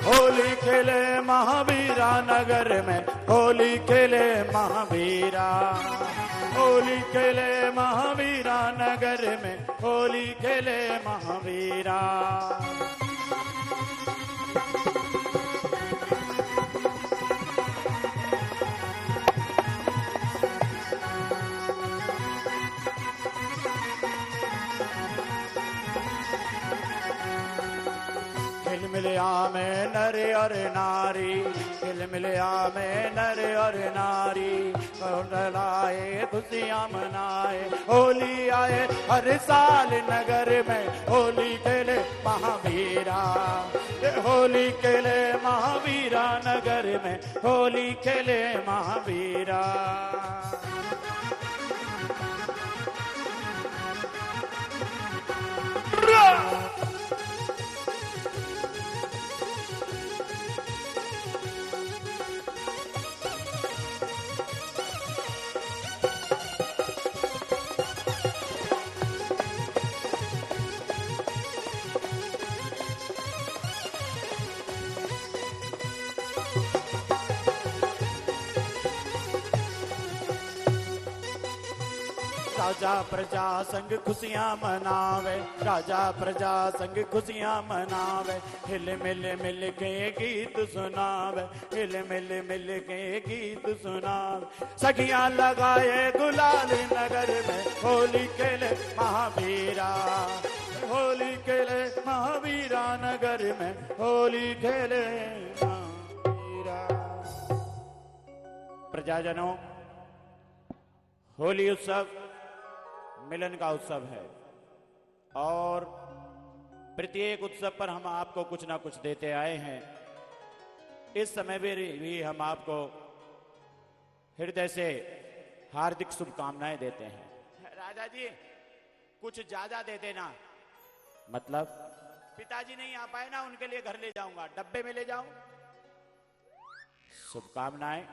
होली खेले महावीरा नगर में, होली खेले महावीरा, होली खेले महावीरा नगर में, होली खेले महावीरा। हिल मिलिया में नर और नारी, हिल मिलिया में नर और नारी, लाए खुशियाँ मनाए, होली आए हर साल नगर में, होली खेले महावीरा, होली खेले महावीरा नगर में, होली खेले महावीरा। राजा प्रजा संग खुशियाँ मनावे, राजा प्रजा संग खुशियाँ मनावे, हिल मिल के गीत सुनावे, हिल मिल के गीत सुनावे। सखियाँ लगाए गुलाल नगर में, होली खेले महावीरा, होली खेले महावीरा नगर में, होली खेले महावीरा। प्रजाजनों, होली उत्सव मिलन का उत्सव है और प्रत्येक उत्सव पर हम आपको कुछ ना कुछ देते आए हैं। इस समय भी हम आपको हृदय से हार्दिक शुभकामनाएं देते हैं। राजा जी कुछ ज्यादा दे देना। मतलब पिताजी नहीं आ पाए ना, उनके लिए घर ले जाऊंगा, डब्बे में ले जाऊं। शुभकामनाएं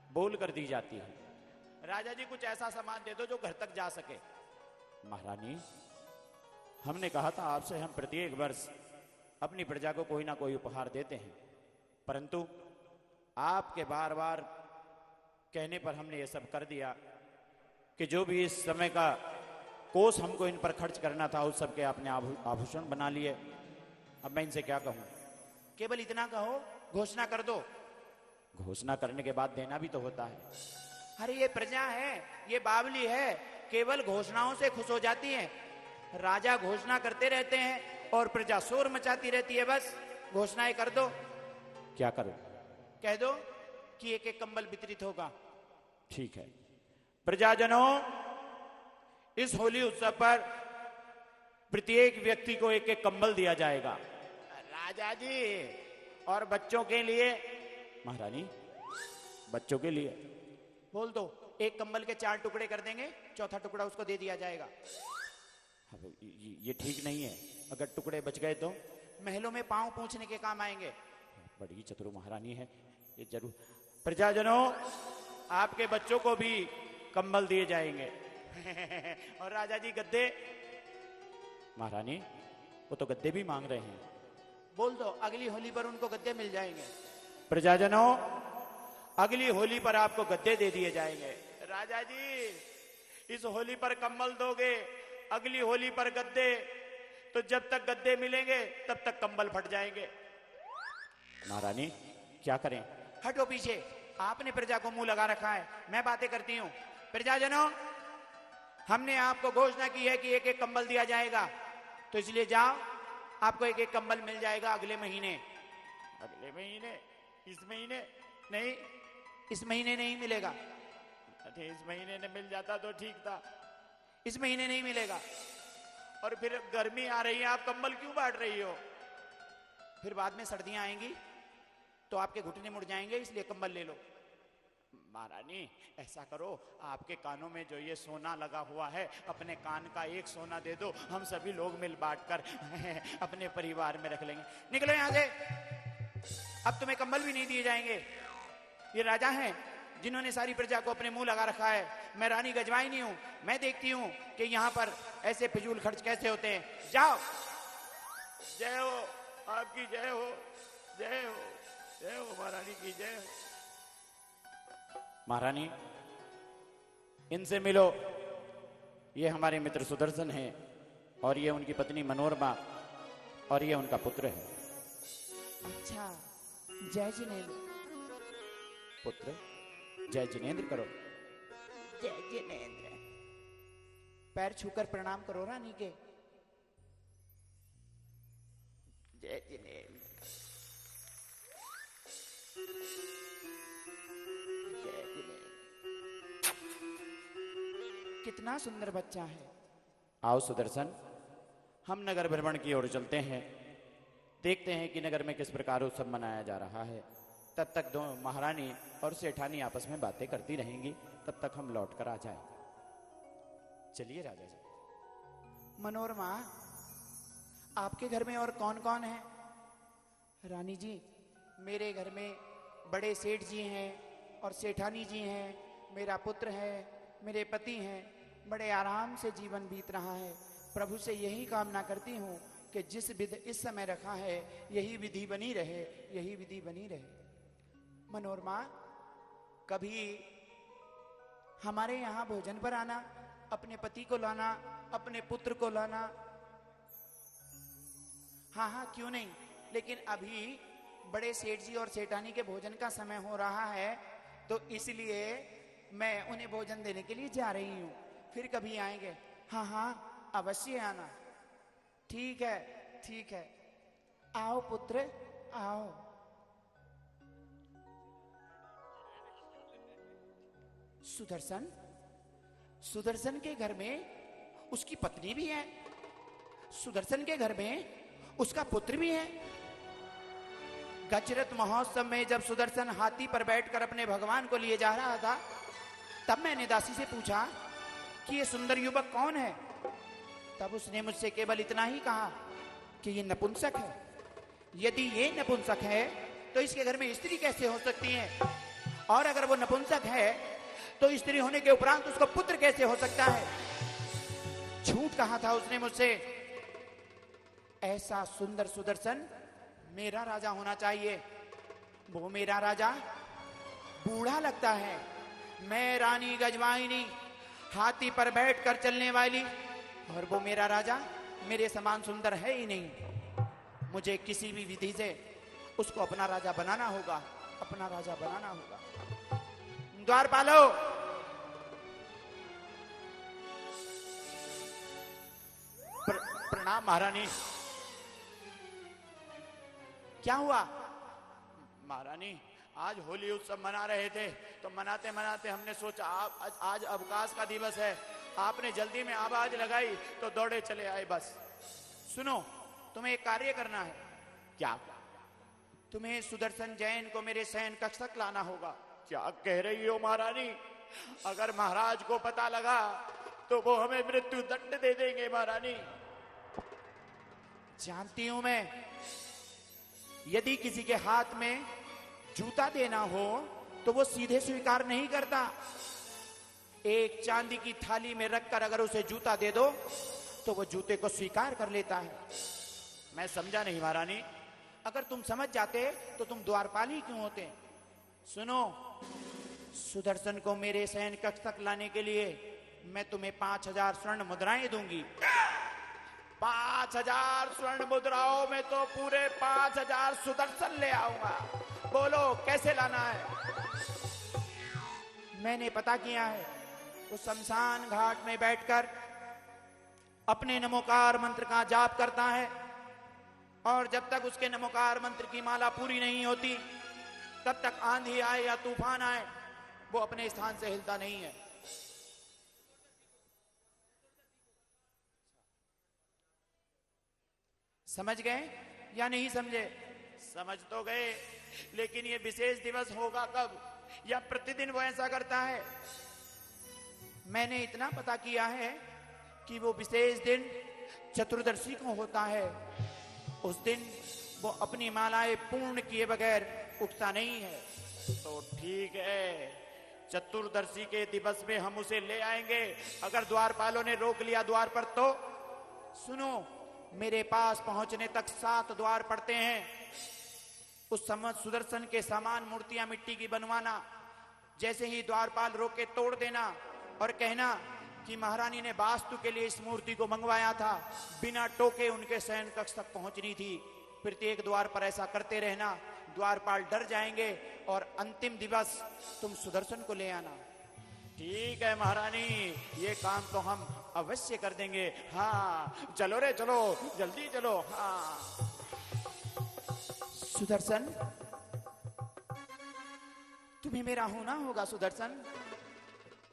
बोल कर दी जाती है। राजा जी कुछ ऐसा सामान दे दो जो घर तक जा सके। महारानी, हमने कहा था आपसे हम प्रत्येक वर्ष अपनी प्रजा को कोई ना कोई उपहार देते हैं, परंतु आपके बार बार कहने पर हमने ये सब कर दिया कि जो भी इस समय का कोष हमको इन पर खर्च करना था उस सब के आपने आभूषण बना लिए। अब मैं इनसे क्या कहूं? केवल इतना कहो, घोषणा कर दो। घोषणा करने के बाद देना भी तो होता है। अरे ये प्रजा है, ये बावली है, केवल घोषणाओं से खुश हो जाती है। राजा घोषणा करते रहते हैं और प्रजा शोर मचाती रहती है। बस घोषणाएं कर दो। क्या करो? कह दो कि एक एक कंबल वितरित होगा। ठीक है। प्रजाजनों, इस होली उत्सव पर प्रत्येक व्यक्ति को एक एक कंबल दिया जाएगा। राजा जी, और बच्चों के लिए? महारानी, बच्चों के लिए बोल दो, एक कंबल के 4 टुकड़े कर देंगे, चौथा टुकड़ा उसको दे दिया जाएगा। ये ठीक नहीं है। अगर टुकड़े बच गए तो महलों में पांव पूंछने के काम आएंगे। बड़ी चतुर महारानी है ये। जरूर प्रजाजनों, आपके बच्चों को भी कंबल दिए जाएंगे। और राजा जी गद्दे? महारानी वो तो गद्दे भी मांग रहे हैं। बोल दो अगली होली पर उनको गद्दे मिल जाएंगे। प्रजाजनों, अगली होली पर आपको गद्दे दे दिए जाएंगे। राजा जी इस होली पर कंबल दोगे, अगली होली पर गद्दे, तो जब तक गद्दे मिलेंगे तब तक कंबल फट जाएंगे। महारानी क्या करें? हटो पीछे, आपने प्रजा को मुंह लगा रखा है, मैं बातें करती हूं। प्रजाजनों, हमने आपको घोषणा की है कि एक एक कंबल दिया जाएगा, तो इसलिए जाओ, आपको एक एक कंबल मिल जाएगा अगले महीने। अगले महीने? इस महीने नहीं, इस महीने नहीं मिलेगा। अरे इस महीने ने मिल जाता तो ठीक था। इस महीने नहीं मिलेगा। और फिर गर्मी आ रही है, आप कंबल क्यों बांट रही हो? फिर बाद में सर्दियां आएंगी तो आपके घुटने मुड़ जाएंगे, इसलिए कंबल ले लो। महारानी ऐसा करो, आपके कानों में जो ये सोना लगा हुआ है, अपने कान का एक सोना दे दो, हम सभी लोग मिल बांट कर अपने परिवार में रख लेंगे। निकलो यहां से, अब तुम्हें कंबल भी नहीं दिए जाएंगे। ये राजा हैं जिन्होंने सारी प्रजा को अपने मुंह लगा रखा है। मैं रानी गजवाइनी हूं, मैं देखती हूं कि यहां पर ऐसे फिजूल खर्च कैसे होते हैं। जाओ। जय हो, आपकी जय हो, जय हो, जय हो, महारानी की जय हो। महारानी इनसे मिलो, ये हमारे मित्र सुदर्शन हैं और ये उनकी पत्नी मनोरमा और ये उनका पुत्र है। अच्छा, जय जिनेंद्र। पुत्र जय जिनेंद्र करो। जय जिनेंद्र। पैर छूकर प्रणाम करो रानी के। जय जिनेंद्र। जय जिनेंद्र। कितना सुंदर बच्चा है। आओ सुदर्शन, हम नगर भ्रमण की ओर चलते हैं, देखते हैं कि नगर में किस प्रकार उत्सव मनाया जा रहा है। तब तक दो महारानी और सेठानी आपस में बातें करती रहेंगी, तब तक हम लौट कर आ जाएंगे। चलिए राजा जी। मनोरमा, आपके घर में और कौन कौन है? रानी जी, मेरे घर में बड़े सेठ जी हैं और सेठानी जी हैं, मेरा पुत्र है, मेरे पति हैं। बड़े आराम से जीवन बीत रहा है। प्रभु से यही कामना करती हूँ कि जिस विधि इस समय रखा है यही विधि बनी रहे, यही विधि बनी रहे। मनोरमा, कभी हमारे यहाँ भोजन पर आना, अपने पति को लाना, अपने पुत्र को लाना। हाँ हाँ, क्यों नहीं, लेकिन अभी बड़े सेठ जी और सेठानी के भोजन का समय हो रहा है, तो इसलिए मैं उन्हें भोजन देने के लिए जा रही हूँ। फिर कभी आएंगे। हाँ हाँ, अवश्य आना। ठीक है, ठीक है। आओ पुत्र, आओ। सुदर्शन, सुदर्शन के घर में उसकी पत्नी भी है, सुदर्शन के घर में उसका पुत्र भी है। गजरत महोत्सव में जब सुदर्शन हाथी पर बैठकर अपने भगवान को लिए जा रहा था, तब मैंने दासी से पूछा कि ये सुंदर युवक कौन है। तब उसने मुझसे केवल इतना ही कहा कि ये नपुंसक है। यदि ये नपुंसक है तो इसके घर में स्त्री कैसे हो सकती है, और अगर वो नपुंसक है तो स्त्री होने के उपरांत उसको पुत्र कैसे हो सकता है। झूठ कहा था उसने मुझसे। ऐसा सुंदर सुदर्शन मेरा राजा होना चाहिए। वो मेरा राजा बूढ़ा लगता है, मैं रानी गजवाइनी हाथी पर बैठकर चलने वाली, और वो मेरा राजा मेरे समान सुंदर है ही नहीं। मुझे किसी भी विधि से उसको अपना राजा बनाना होगा, अपना राजा बनाना होगा। द्वारपालो, प्रणाम महारानी। क्या हुआ? महारानी, आज होली उत्सव मना रहे थे, तो मनाते मनाते हमने सोचा आज अवकाश का दिवस है, आपने जल्दी में आवाज लगाई तो दौड़े चले आए। बस सुनो, तुम्हें एक कार्य करना है। क्या? तुम्हें सुदर्शन जैन को मेरे शयन कक्ष तक लाना होगा। क्या कह रही हो महारानी? अगर महाराज को पता लगा तो वो हमें मृत्यु दंड दे देंगे महारानी। जानती हूं मैं, यदि किसी के हाथ में जूता देना हो तो वो सीधे स्वीकार नहीं करता। एक चांदी की थाली में रखकर अगर उसे जूता दे दो तो वो जूते को स्वीकार कर लेता है। मैं समझा नहीं महारानी। अगर तुम समझ जाते तो तुम द्वारपाल ही क्यों होते? सुनो, सुदर्शन को मेरे शयन कक्ष तक लाने के लिए मैं तुम्हें 5000 स्वर्ण मुद्राएं दूंगी। 5000 स्वर्ण मुद्राओं में तो पूरे 5000 सुदर्शन ले आऊंगा। बोलो कैसे लाना है? मैंने पता किया है, वो शमशान घाट में बैठकर अपने नमोकार मंत्र का जाप करता है और जब तक उसके नमोकार मंत्र की माला पूरी नहीं होती तब तक आंधी आए या तूफान आए वो अपने स्थान से हिलता नहीं है। समझ गए या नहीं समझे? समझ तो गए, लेकिन ये विशेष दिवस होगा कब? या प्रतिदिन वो ऐसा करता है? मैंने इतना पता किया है कि वो विशेष दिन चतुर्दशी को होता है। उस दिन वो अपनी मालाएं पूर्ण किए बगैर उठता नहीं है। तो ठीक है, चतुर्दशी के दिवस में हम उसे ले आएंगे। अगर द्वारपालों ने रोक लिया द्वार पर तो? सुनो, मेरे पास पहुंचने तक 7 द्वार पड़ते हैं। उस समय सुदर्शन के समान मूर्तियां मिट्टी की बनवाना। जैसे ही द्वारपाल रोक के तोड़ देना और कहना कि महारानी ने वास्तु के लिए इस मूर्ति को मंगवाया था, बिना टोके उनके शयन कक्ष तक पहुंचनी थी। प्रत्येक द्वार पर ऐसा करते रहना, द्वारपाल डर जाएंगे और अंतिम दिवस तुम सुदर्शन को ले आना। ठीक है महारानी, ये काम तो हम अवश्य कर देंगे। हाँ चलो रे चलो, जल्दी चलो। हाँ सुदर्शन, तुम्हें मेरा होना होगा सुदर्शन।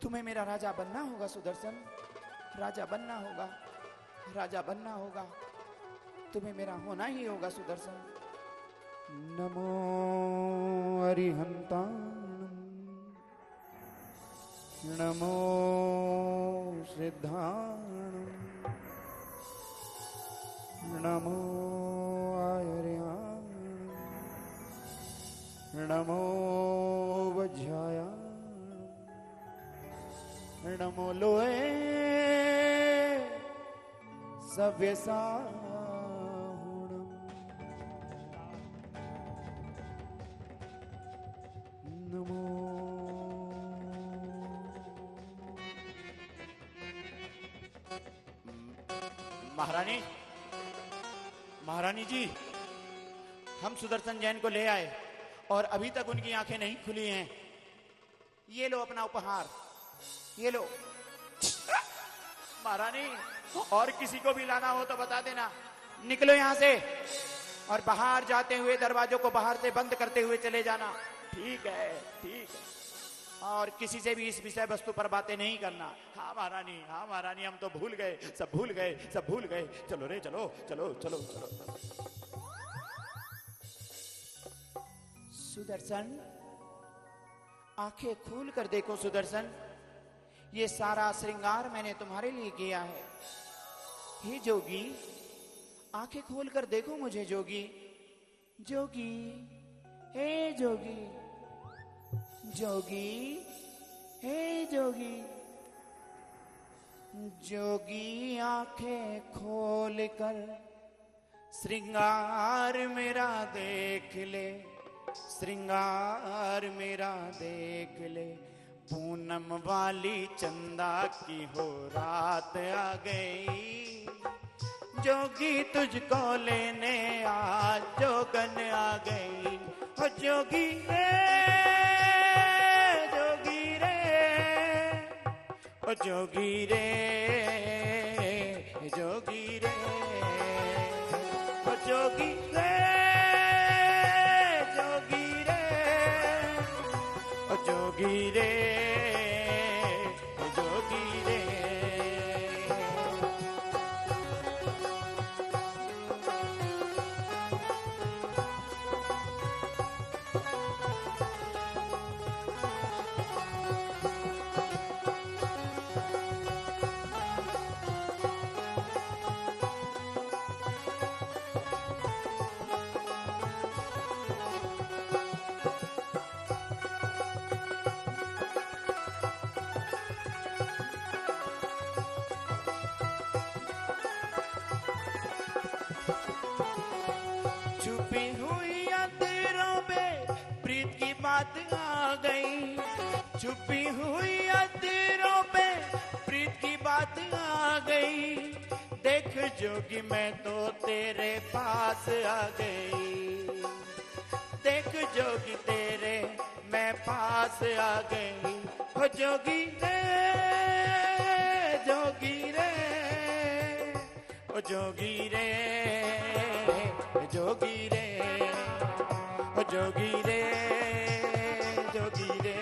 तुम्हें मेरा राजा बनना होगा सुदर्शन। राजा बनना होगा, राजा बनना होगा। तुम्हें मेरा होना ही होगा सुदर्शन। नमो अरिहंताणं, नमो सिद्धाणं, नमो आयर्याणं, नमो वज्रायाणं, नमो लोहे सव्यसाहुणम्। नमो महारानी, महारानी जी, हम सुदर्शन जैन को ले आए और अभी तक उनकी आंखें नहीं खुली हैं। ये लो अपना उपहार, ये लो। महारानी, और किसी को भी लाना हो तो बता देना। निकलो यहां से और बाहर जाते हुए दरवाजों को बाहर से बंद करते हुए चले जाना। ठीक है, ठीक है। और किसी से भी इस विषय वस्तु पर बातें नहीं करना। हाँ महारानी, हाँ महारानी, हम तो भूल गए, सब भूल गए, सब भूल गए। चलो रे चलो, चलो चलो चलो। सुदर्शन, आंखें खोल कर देखो सुदर्शन। ये सारा श्रृंगार मैंने तुम्हारे लिए किया है। हे जोगी, आंखें खोल कर देखो मुझे जोगी। जोगी, हे जोगी, जोगी, हे जोगी। जोगी आंखें खोल कर श्रृंगार मेरा देख ले, श्रृंगार मेरा देख ले। पूनम वाली चंदा की हो रात आ गई, जोगी तुझको लेने आज जोगन आ गई। ओ जोगी रे, जोगी रे, ओ जोगी रे, जोगी रे, ओ जोगी रे, जोगी रे, ओ जोगी रे, जोगी रे। छुपी हुई अंधेरों पे प्रीत की बात आ गई, देख जोगी मैं तो तेरे पास आ गई, देख जोगी तेरे मैं पास आ गई। ओ जोगी रे, जोगी रे, ओ जोगी रे, जोगी रे, ओ जोगी रे, जोगी रे,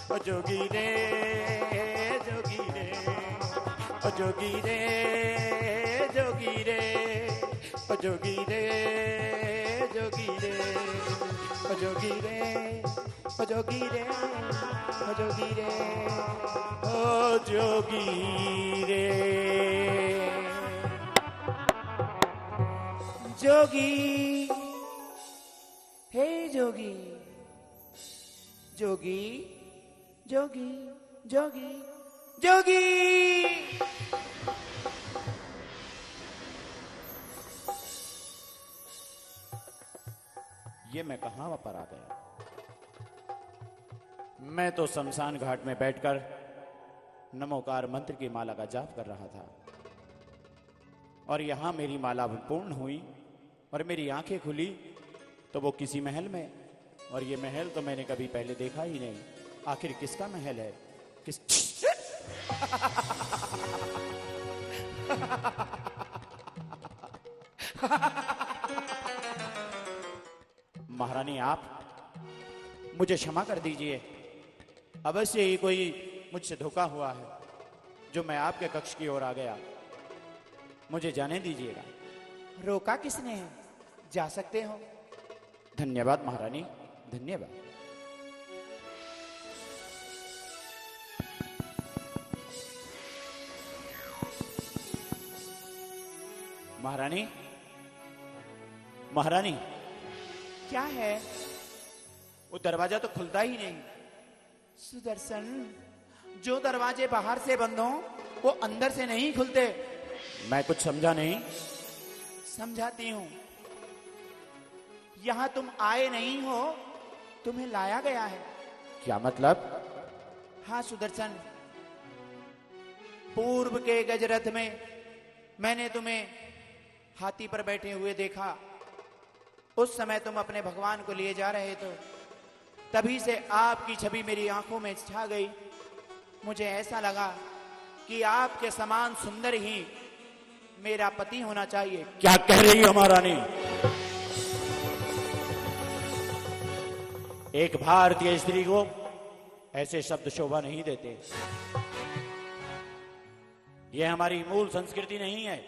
ओ जोगी रे, जोगी रे, ओ जोगी रे, जोगी रे, ओ जोगी रे, जोगी रे, ओ जोगी रे, ओ जोगी रे, ओ जोगी रे, ओ जोगी रे, जोगी, हे जोगी, जोगी, जोगी, जोगी, जोगी। ये मैं कहां पर आ गया? मैं तो शमशान घाट में बैठकर नमोकार मंत्र की माला का जाप कर रहा था, और यहां मेरी माला पूर्ण हुई और मेरी आंखें खुली तो वो किसी महल में, और ये महल तो मैंने कभी पहले देखा ही नहीं। आखिर किसका महल है? किस महारानी, आप मुझे क्षमा कर दीजिए। अवश्य ही कोई मुझसे धोखा हुआ है जो मैं आपके कक्ष की ओर आ गया। मुझे जाने दीजिएगा। रोका किसने है? जा सकते हो। धन्यवाद महारानी, धन्यवाद। महारानी, महारानी, क्या है? वो दरवाजा तो खुलता ही नहीं। सुदर्शन, जो दरवाजे बाहर से बंद हो वो अंदर से नहीं खुलते। मैं कुछ समझा नहीं। समझाती हूं। यहां तुम आए नहीं हो, तुम्हें लाया गया है। क्या मतलब? हाँ सुदर्शन, पूर्व के गजरथ में मैंने तुम्हें हाथी पर बैठे हुए देखा। उस समय तुम अपने भगवान को लिए जा रहे थे, तभी से आपकी छवि मेरी आंखों में छा गई। मुझे ऐसा लगा कि आपके समान सुंदर ही मेरा पति होना चाहिए। क्या कह रही हो महारानी? एक भारतीय स्त्री को ऐसे शब्द शोभा नहीं देते। यह हमारी मूल संस्कृति नहीं है।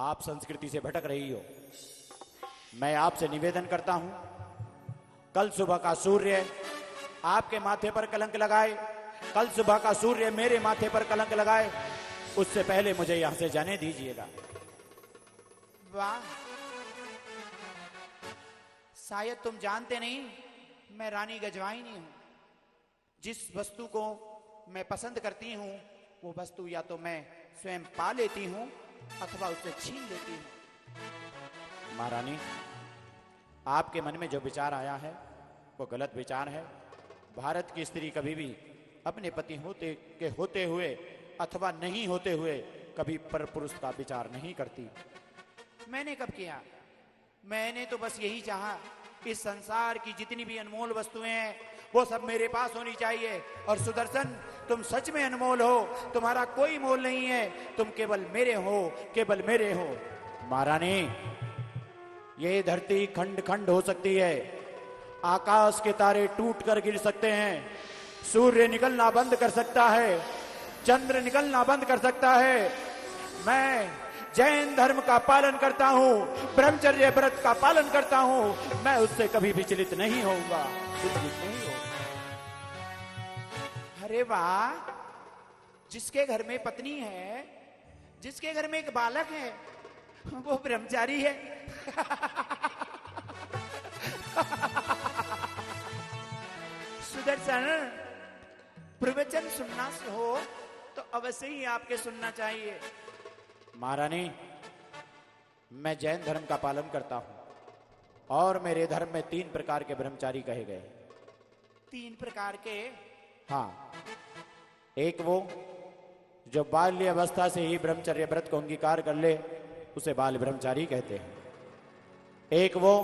आप संस्कृति से भटक रही हो। मैं आपसे निवेदन करता हूं, कल सुबह का सूर्य आपके माथे पर कलंक लगाए, कल सुबह का सूर्य मेरे माथे पर कलंक लगाए, उससे पहले मुझे यहां से जाने दीजिएगा। वाह, शायद तुम जानते नहीं, मैं रानी गजवाहिनी हूं। जिस वस्तु को मैं पसंद करती हूं वो वस्तु या तो मैं स्वयं पा लेती हूं अथवा उसे छीन लेती हूं। महारानी, आपके मन में जो विचार आया है वो गलत विचार है। भारत की स्त्री कभी भी अपने पति होते हुए अथवा नहीं होते हुए कभी परपुरुष का विचार नहीं करती। मैंने कब किया? मैंने तो बस यही चाहा, इस संसार की जितनी भी अनमोल वस्तुएं हैं वो सब मेरे पास होनी चाहिए। और सुदर्शन, तुम सच में अनमोल हो, तुम्हारा कोई मोल नहीं है, तुम केवल मेरे हो, केवल मेरे हो। महारानी, ये धरती खंड खंड हो सकती है, आकाश के तारे टूट कर गिर सकते हैं, सूर्य निकलना बंद कर सकता है, चंद्र निकलना बंद कर सकता है। मैं जैन धर्म का पालन करता हूं, ब्रह्मचर्य व्रत का पालन करता हूं, मैं उससे कभी विचलित नहीं होऊंगा, विचलित नहीं होऊंगा। अरे वाह, जिसके घर में पत्नी है, जिसके घर में एक बालक है, वो ब्रह्मचारी है। सुदर्शन, प्रवचन सुनना हो तो अवश्य ही आपके सुनना चाहिए। महारानी, मैं जैन धर्म का पालन करता हूं और मेरे धर्म में 3 प्रकार के ब्रह्मचारी कहे गए। 3 प्रकार के? हाँ, एक वो जो बाल्य अवस्था से ही ब्रह्मचर्य व्रत को अंगीकार कर ले, उसे बाल ब्रह्मचारी कहते हैं। एक वो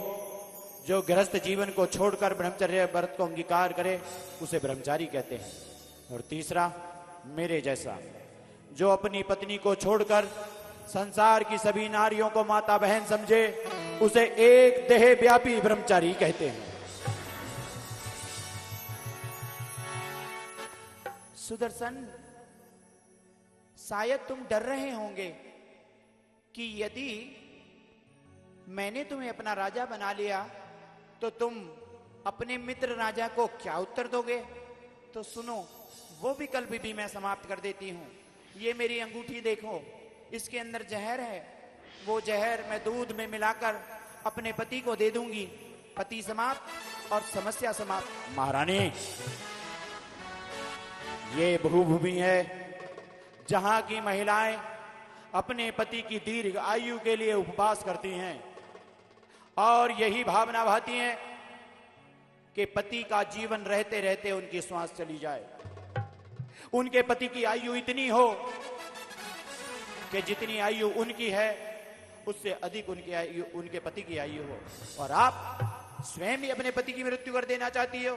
जो गृहस्थ जीवन को छोड़कर ब्रह्मचर्य व्रत को अंगीकार करे, उसे ब्रह्मचारी कहते हैं। और तीसरा, मेरे जैसा, जो अपनी पत्नी को छोड़कर संसार की सभी नारियों को माता बहन समझे, उसे एक देह व्यापी ब्रह्मचारी कहते हैं। सुदर्शन, शायद तुम डर रहे होंगे कि यदि मैंने तुम्हें अपना राजा बना लिया तो तुम अपने मित्र राजा को क्या उत्तर दोगे। तो सुनो, वो विकल्प भी मैं समाप्त कर देती हूं। ये मेरी अंगूठी देखो, इसके अंदर जहर है। वो जहर मैं दूध में मिलाकर अपने पति को दे दूंगी। पति समाप्त और समस्या समाप्त। महारानी, ये भूभूमि है जहां की महिलाएं अपने पति की दीर्घ आयु के लिए उपवास करती हैं और यही भावना भाती हैं कि पति का जीवन रहते रहते उनकी श्वास चली जाए, उनके पति की आयु इतनी हो कि जितनी आयु उनकी है उससे अधिक उनके पति की आयु हो। और आप स्वयं भी अपने पति की मृत्यु कर देना चाहती हो।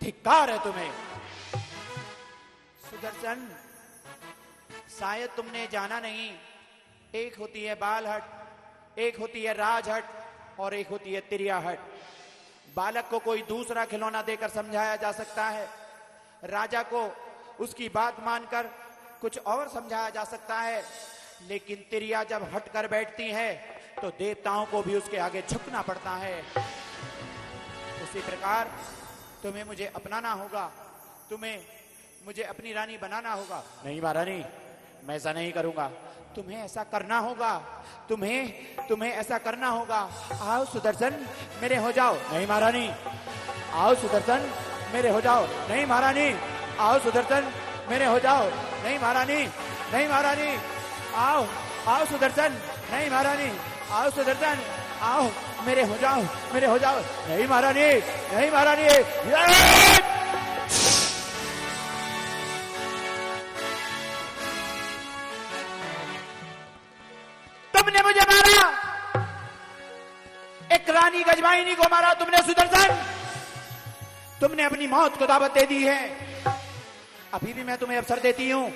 धिक्कार है तुम्हें। सुदर्शन, शायद तुमने जाना नहीं, एक होती है बालहट, एक होती है राजहट और एक होती है तिरियाहट। बालक को कोई दूसरा खिलौना देकर समझाया जा सकता है, राजा को उसकी बात मानकर कुछ और समझाया जा सकता है, लेकिन तिरिया जब हट कर बैठती है तो देवताओं को भी उसके आगे झुकना पड़ता है। उसी प्रकार तुम्हें मुझे अपनाना होगा, तुम्हें मुझे अपनी रानी बनाना होगा। नहीं महारानी, मैं ऐसा नहीं करूंगा। तुम्हें ऐसा करना होगा, तुम्हें ऐसा करना होगा। आओ सुदर्शन, मेरे हो जाओ। नहीं महारानी। आओ सुदर्शन, मेरे हो जाओ। नहीं महारानी। आओ सुदर्शन, मेरे हो जाओ। नहीं महारानी, नहीं महारानी। आओ, आओ सुदर्शन। नहीं महारानी। आओ सुदर्शन, आओ, मेरे हो जाओ, मेरे हो जाओ। नहीं महारानी, नहीं महारानी। तुमने मुझे मारा, एक रानी गजवाहिनी को मारा तुमने सुदर्शन। तुमने अपनी मौत को दावत दे दी है। अभी भी मैं तुम्हें अवसर देती हूं,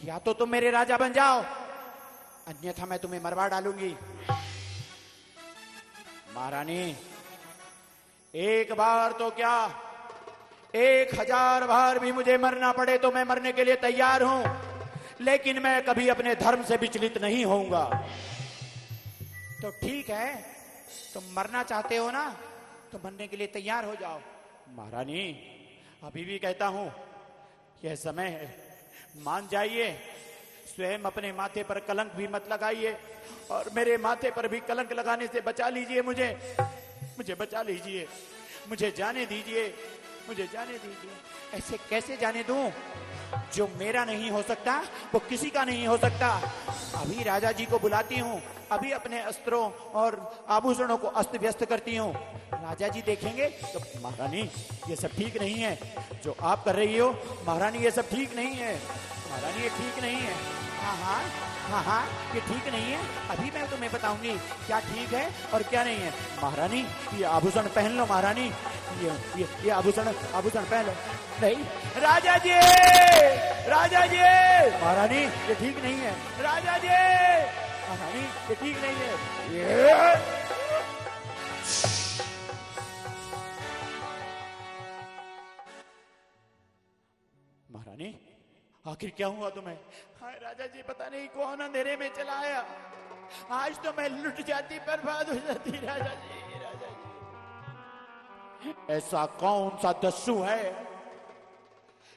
या तो तुम मेरे राजा बन जाओ, अन्यथा मैं तुम्हें मरवा डालूंगी। महारानी, एक बार तो क्या 1000 बार भी मुझे मरना पड़े तो मैं मरने के लिए तैयार हूं, लेकिन मैं कभी अपने धर्म से विचलित नहीं होऊंगा। तो ठीक है, तुम मरना चाहते हो ना, तो मरने के लिए तैयार हो जाओ। महारानी, अभी भी कहता हूं, यह समय है, मान जाइए। स्वयं अपने माथे पर कलंक भी मत लगाइए और मेरे माथे पर भी कलंक लगाने से बचा लीजिए। मुझे बचा लीजिए, मुझे जाने दीजिए, मुझे जाने दीजिए। ऐसे कैसे जाने दूं? जो मेरा नहीं हो सकता वो किसी का नहीं हो सकता। अभी राजा जी को बुलाती हूँ, अभी अपने अस्त्रों और आभूषणों को अस्त व्यस्त करती हूँ। राजा जी देखेंगे तो महारानी, ये सब ठीक नहीं है जो आप कर रही हो। महारानी, ये सब ठीक नहीं है। महारानी, ये ठीक नहीं है। हाँ हाँ हाँ हाँ, ये ठीक नहीं है। अभी मैं तुम्हें बताऊंगी क्या ठीक है और क्या नहीं है। महारानी, ये आभूषण पहन लो। महारानी, ये आभूषण पहन लो। नहीं, राजा जी, राजा जी। महारानी, ये ठीक नहीं है। राजा जी, महारानी, ये ठीक नहीं है। महारानी, आखिर क्या हुआ तुम्हें? हाय राजा जी, पता नहीं कौन अंधेरे में चला आया। आज तो मैं लुट जाती, बर्बाद हो जाती। राजा जी, राजा जी। ऐसा कौन सा दस्यु है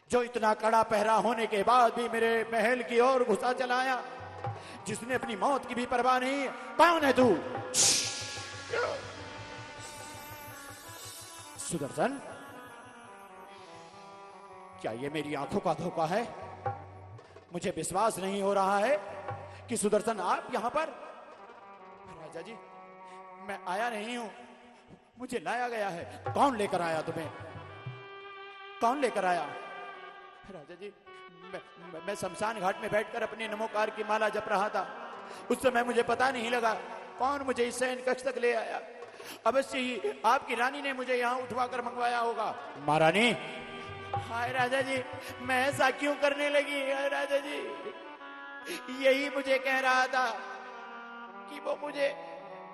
जो इतना कड़ा पहरा होने के बाद भी मेरे महल की ओर घुसा चला आया, जिसने अपनी मौत की भी परवाह नहीं? कौन है तू? सुदर्शन, क्या ये मेरी आंखों का धोखा है? मुझे विश्वास नहीं हो रहा है कि सुदर्शन आप यहां पर। राजा जी, मैं आया नहीं हूं, मुझे लाया गया है। कौन लेकर आया तुम्हें? कौन लेकर आया? राजा जी, मैं शमशान घाट में बैठकर अपने नमोकार की माला जप रहा था। उस समय मुझे पता नहीं लगा कौन मुझे इस शयन कक्ष तक ले आया। अवश्य ही आपकी रानी ने मुझे यहाँ उठवा कर मंगवाया होगा। महारानी, हाय राजा जी, मैं ऐसा क्यों करने लगी? हाय राजा जी, यही मुझे कह रहा था कि वो मुझे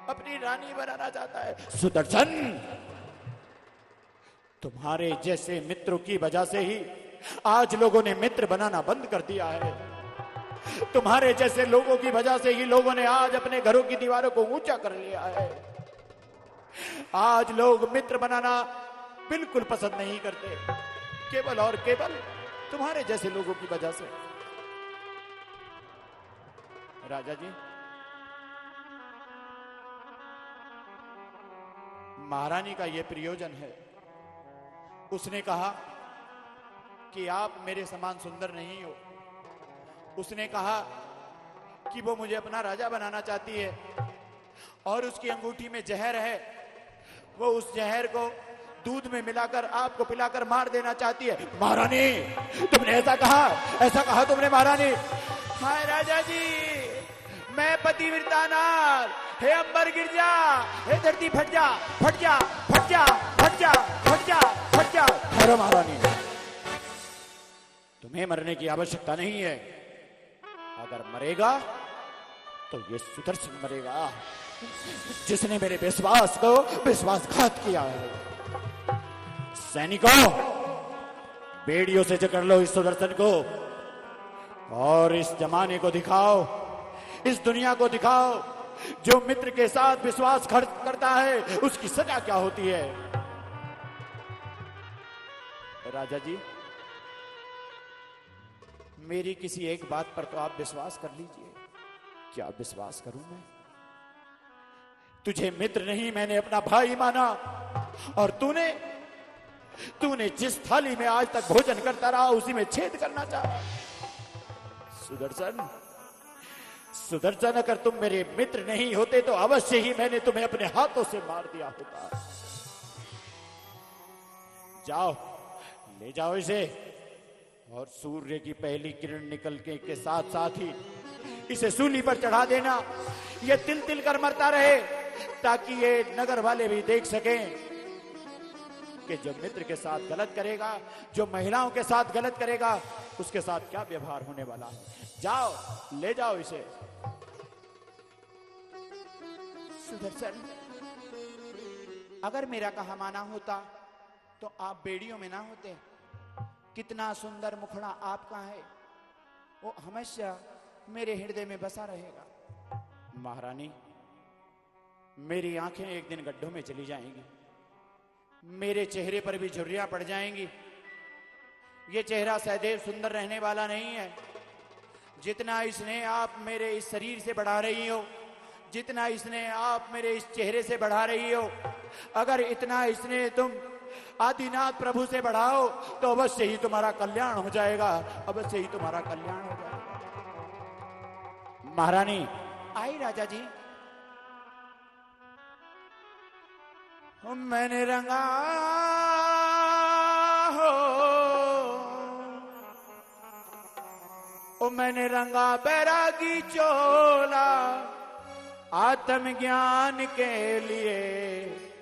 अपनी रानी बनाना चाहता है। सुदर्शन, तुम्हारे जैसे मित्रों की वजह से ही आज लोगों ने मित्र बनाना बंद कर दिया है। तुम्हारे जैसे लोगों की वजह से ही लोगों ने आज अपने घरों की दीवारों को ऊंचा कर लिया है। आज लोग मित्र बनाना बिल्कुल पसंद नहीं करते, केवल और केवल तुम्हारे जैसे लोगों की वजह से। राजा जी, महारानी का यह प्रयोजन है। उसने कहा कि आप मेरे समान सुंदर नहीं हो। उसने कहा कि वो मुझे अपना राजा बनाना चाहती है और उसकी अंगूठी में जहर है। वो उस जहर को दूध में मिलाकर आपको पिलाकर मार देना चाहती है। महारानी, तुमने ऐसा कहा तुमने महारानी? हाय राजा जी, मैं पतिव्रता नार, हे अंबर गिर जा, हे धरती फट जा, फट जा, फट जा, फट जा, फट जा, फट जा। ठहरो महारानी, तुम्हें मरने की आवश्यकता नहीं है। अगर मरेगा तो ये सुदर्शन मरेगा, जिसने मेरे विश्वास को विश्वासघात किया है। सैनिकों, बेड़ियों से जकड़ लो इस सुदर्शन को और इस जमाने को दिखाओ, इस दुनिया को दिखाओ, जो मित्र के साथ विश्वास करता है उसकी सजा क्या होती है। राजा जी, मेरी किसी एक बात पर तो आप विश्वास कर लीजिए। क्या विश्वास करूं मैं? तुझे मित्र नहीं, मैंने अपना भाई माना, और तूने जिस थाली में आज तक भोजन करता रहा उसी में छेद करना चाहा। सुदर्शन, अगर तुम मेरे मित्र नहीं होते तो अवश्य ही मैंने तुम्हें अपने हाथों से मार दिया होता। जाओ, ले जाओ इसे, और सूर्य की पहली किरण निकलने के साथ साथ ही इसे सूली पर चढ़ा देना। ये तिल तिल कर मरता रहे, ताकि ये नगर वाले भी देख सकें कि जो मित्र के साथ गलत करेगा, जो महिलाओं के साथ गलत करेगा, उसके साथ क्या व्यवहार होने वाला है। जाओ, ले जाओ इसे। सुदर्शन, अगर मेरा कहा माना होता तो आप बेड़ियों में ना होते। कितना सुंदर मुखड़ा आपका है, वो हमेशा मेरे हृदय में बसा रहेगा। महारानी, मेरी आंखें एक दिन गड्ढों में चली जाएंगी, मेरे चेहरे पर भी झुर्रियां पड़ जाएंगी। ये चेहरा सदैव सुंदर रहने वाला नहीं है। जितना इसने आप मेरे इस शरीर से बढ़ा रही हो, जितना इसने आप मेरे इस चेहरे से बढ़ा रही हो, अगर इतना इसने तुम आदिनाथ प्रभु से बढ़ाओ तो अवश्य ही तुम्हारा कल्याण हो जाएगा, अवश्य ही तुम्हारा कल्याण हो जाएगा। महारानी, आई राजा जी। मैंने रंगा हो, मैंने रंगा बैरागी चोला आत्मज्ञान के लिए।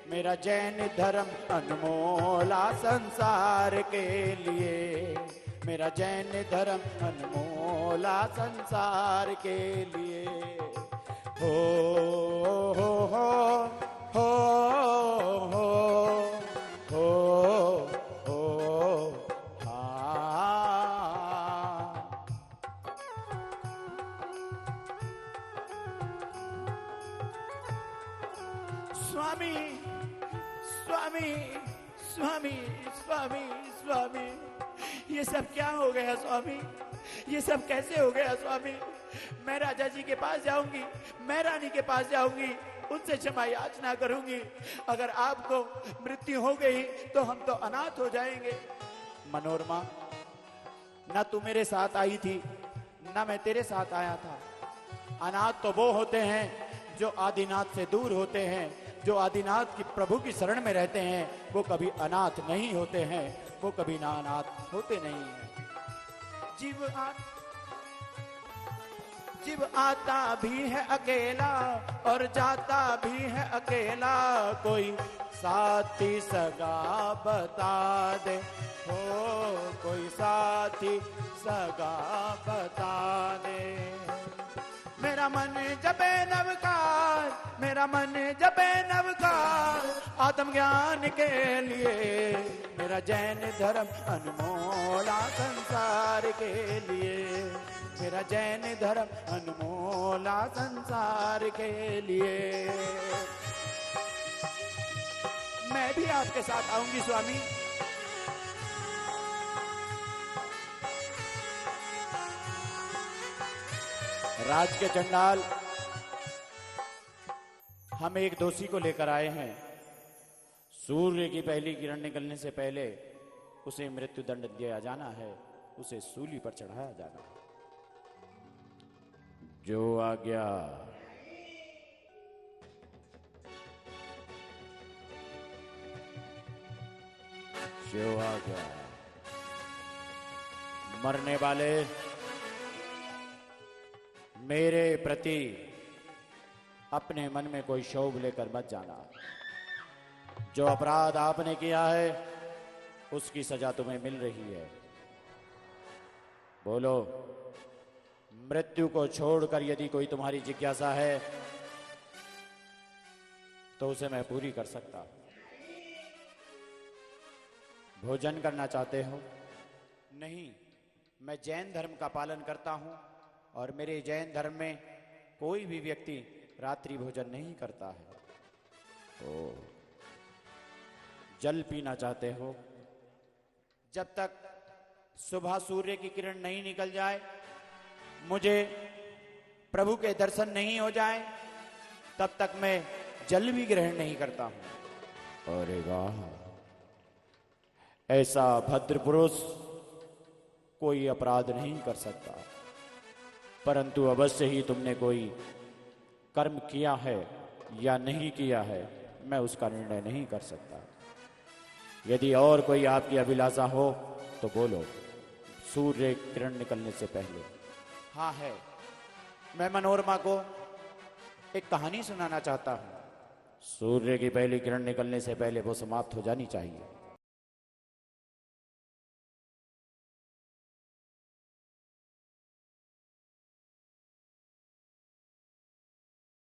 मेरा जैन धर्म अनमोला संसार के लिए, मेरा जैन धर्म अनमोला संसार के लिए। हो हो हो हो हो हो हो हाँ। स्वामी स्वामी स्वामी स्वामी स्वामी, ये सब क्या हो गया स्वामी? ये सब कैसे हो गया स्वामी? मैं राजा जी के पास जाऊंगी, मैं रानी के पास जाऊंगी, उनसे क्षमा याचना करूंगी। अगर आपको मृत्यु हो गई तो हम तो अनाथ हो जाएंगे। मनोरमा, ना तू मेरे साथ आई थी, ना मैं तेरे साथ आया था। अनाथ तो वो होते हैं जो आदिनाथ से दूर होते हैं, जो आदिनाथ की प्रभु की शरण में रहते हैं, वो कभी अनाथ नहीं होते हैं। वो कभी ना अनाथ होते नहीं हैं। जीव आता भी है अकेला और जाता भी है अकेला, कोई साथी सगा बता दे, हो कोई साथी सगा बता दे। मेरा मन जपे नवकार, मेरा मन जपे नवकार, आत्मज्ञान के लिए मेरा जैन धर्म अनमोला संसार के लिए, मेरा जैन धर्म अनमोला संसार के लिए। मैं भी आपके साथ आऊंगी स्वामी। राज के चंडाल, हम एक दोषी को लेकर आए हैं। सूर्य की पहली किरण निकलने से पहले उसे मृत्यु दंड दिया जाना है, उसे सूली पर चढ़ाया जाना है। जो आज्ञा। जो आज्ञा। मरने वाले, मेरे प्रति अपने मन में कोई शोभ लेकर मत जाना। जो अपराध आपने किया है उसकी सजा तुम्हें मिल रही है। बोलो, मृत्यु को छोड़कर यदि कोई तुम्हारी जिज्ञासा है तो उसे मैं पूरी कर सकता हूं। भोजन करना चाहते हो? नहीं, मैं जैन धर्म का पालन करता हूं और मेरे जैन धर्म में कोई भी व्यक्ति रात्रि भोजन नहीं करता है। ओ, जल पीना चाहते हो? जब तक सुबह सूर्य की किरण नहीं निकल जाए, मुझे प्रभु के दर्शन नहीं हो जाए, तब तक मैं जल भी ग्रहण नहीं करता हूं। अरे वाह, ऐसा भद्र पुरुष कोई अपराध नहीं कर सकता, परंतु अवश्य ही तुमने कोई कर्म किया है या नहीं किया है, मैं उसका निर्णय नहीं कर सकता। यदि और कोई आपकी अभिलाषा हो तो बोलो, सूर्य किरण निकलने से पहले। हाँ है, मैं मनोरमा को एक कहानी सुनाना चाहता हूं। सूर्य की पहली किरण निकलने से पहले वो समाप्त हो जानी चाहिए।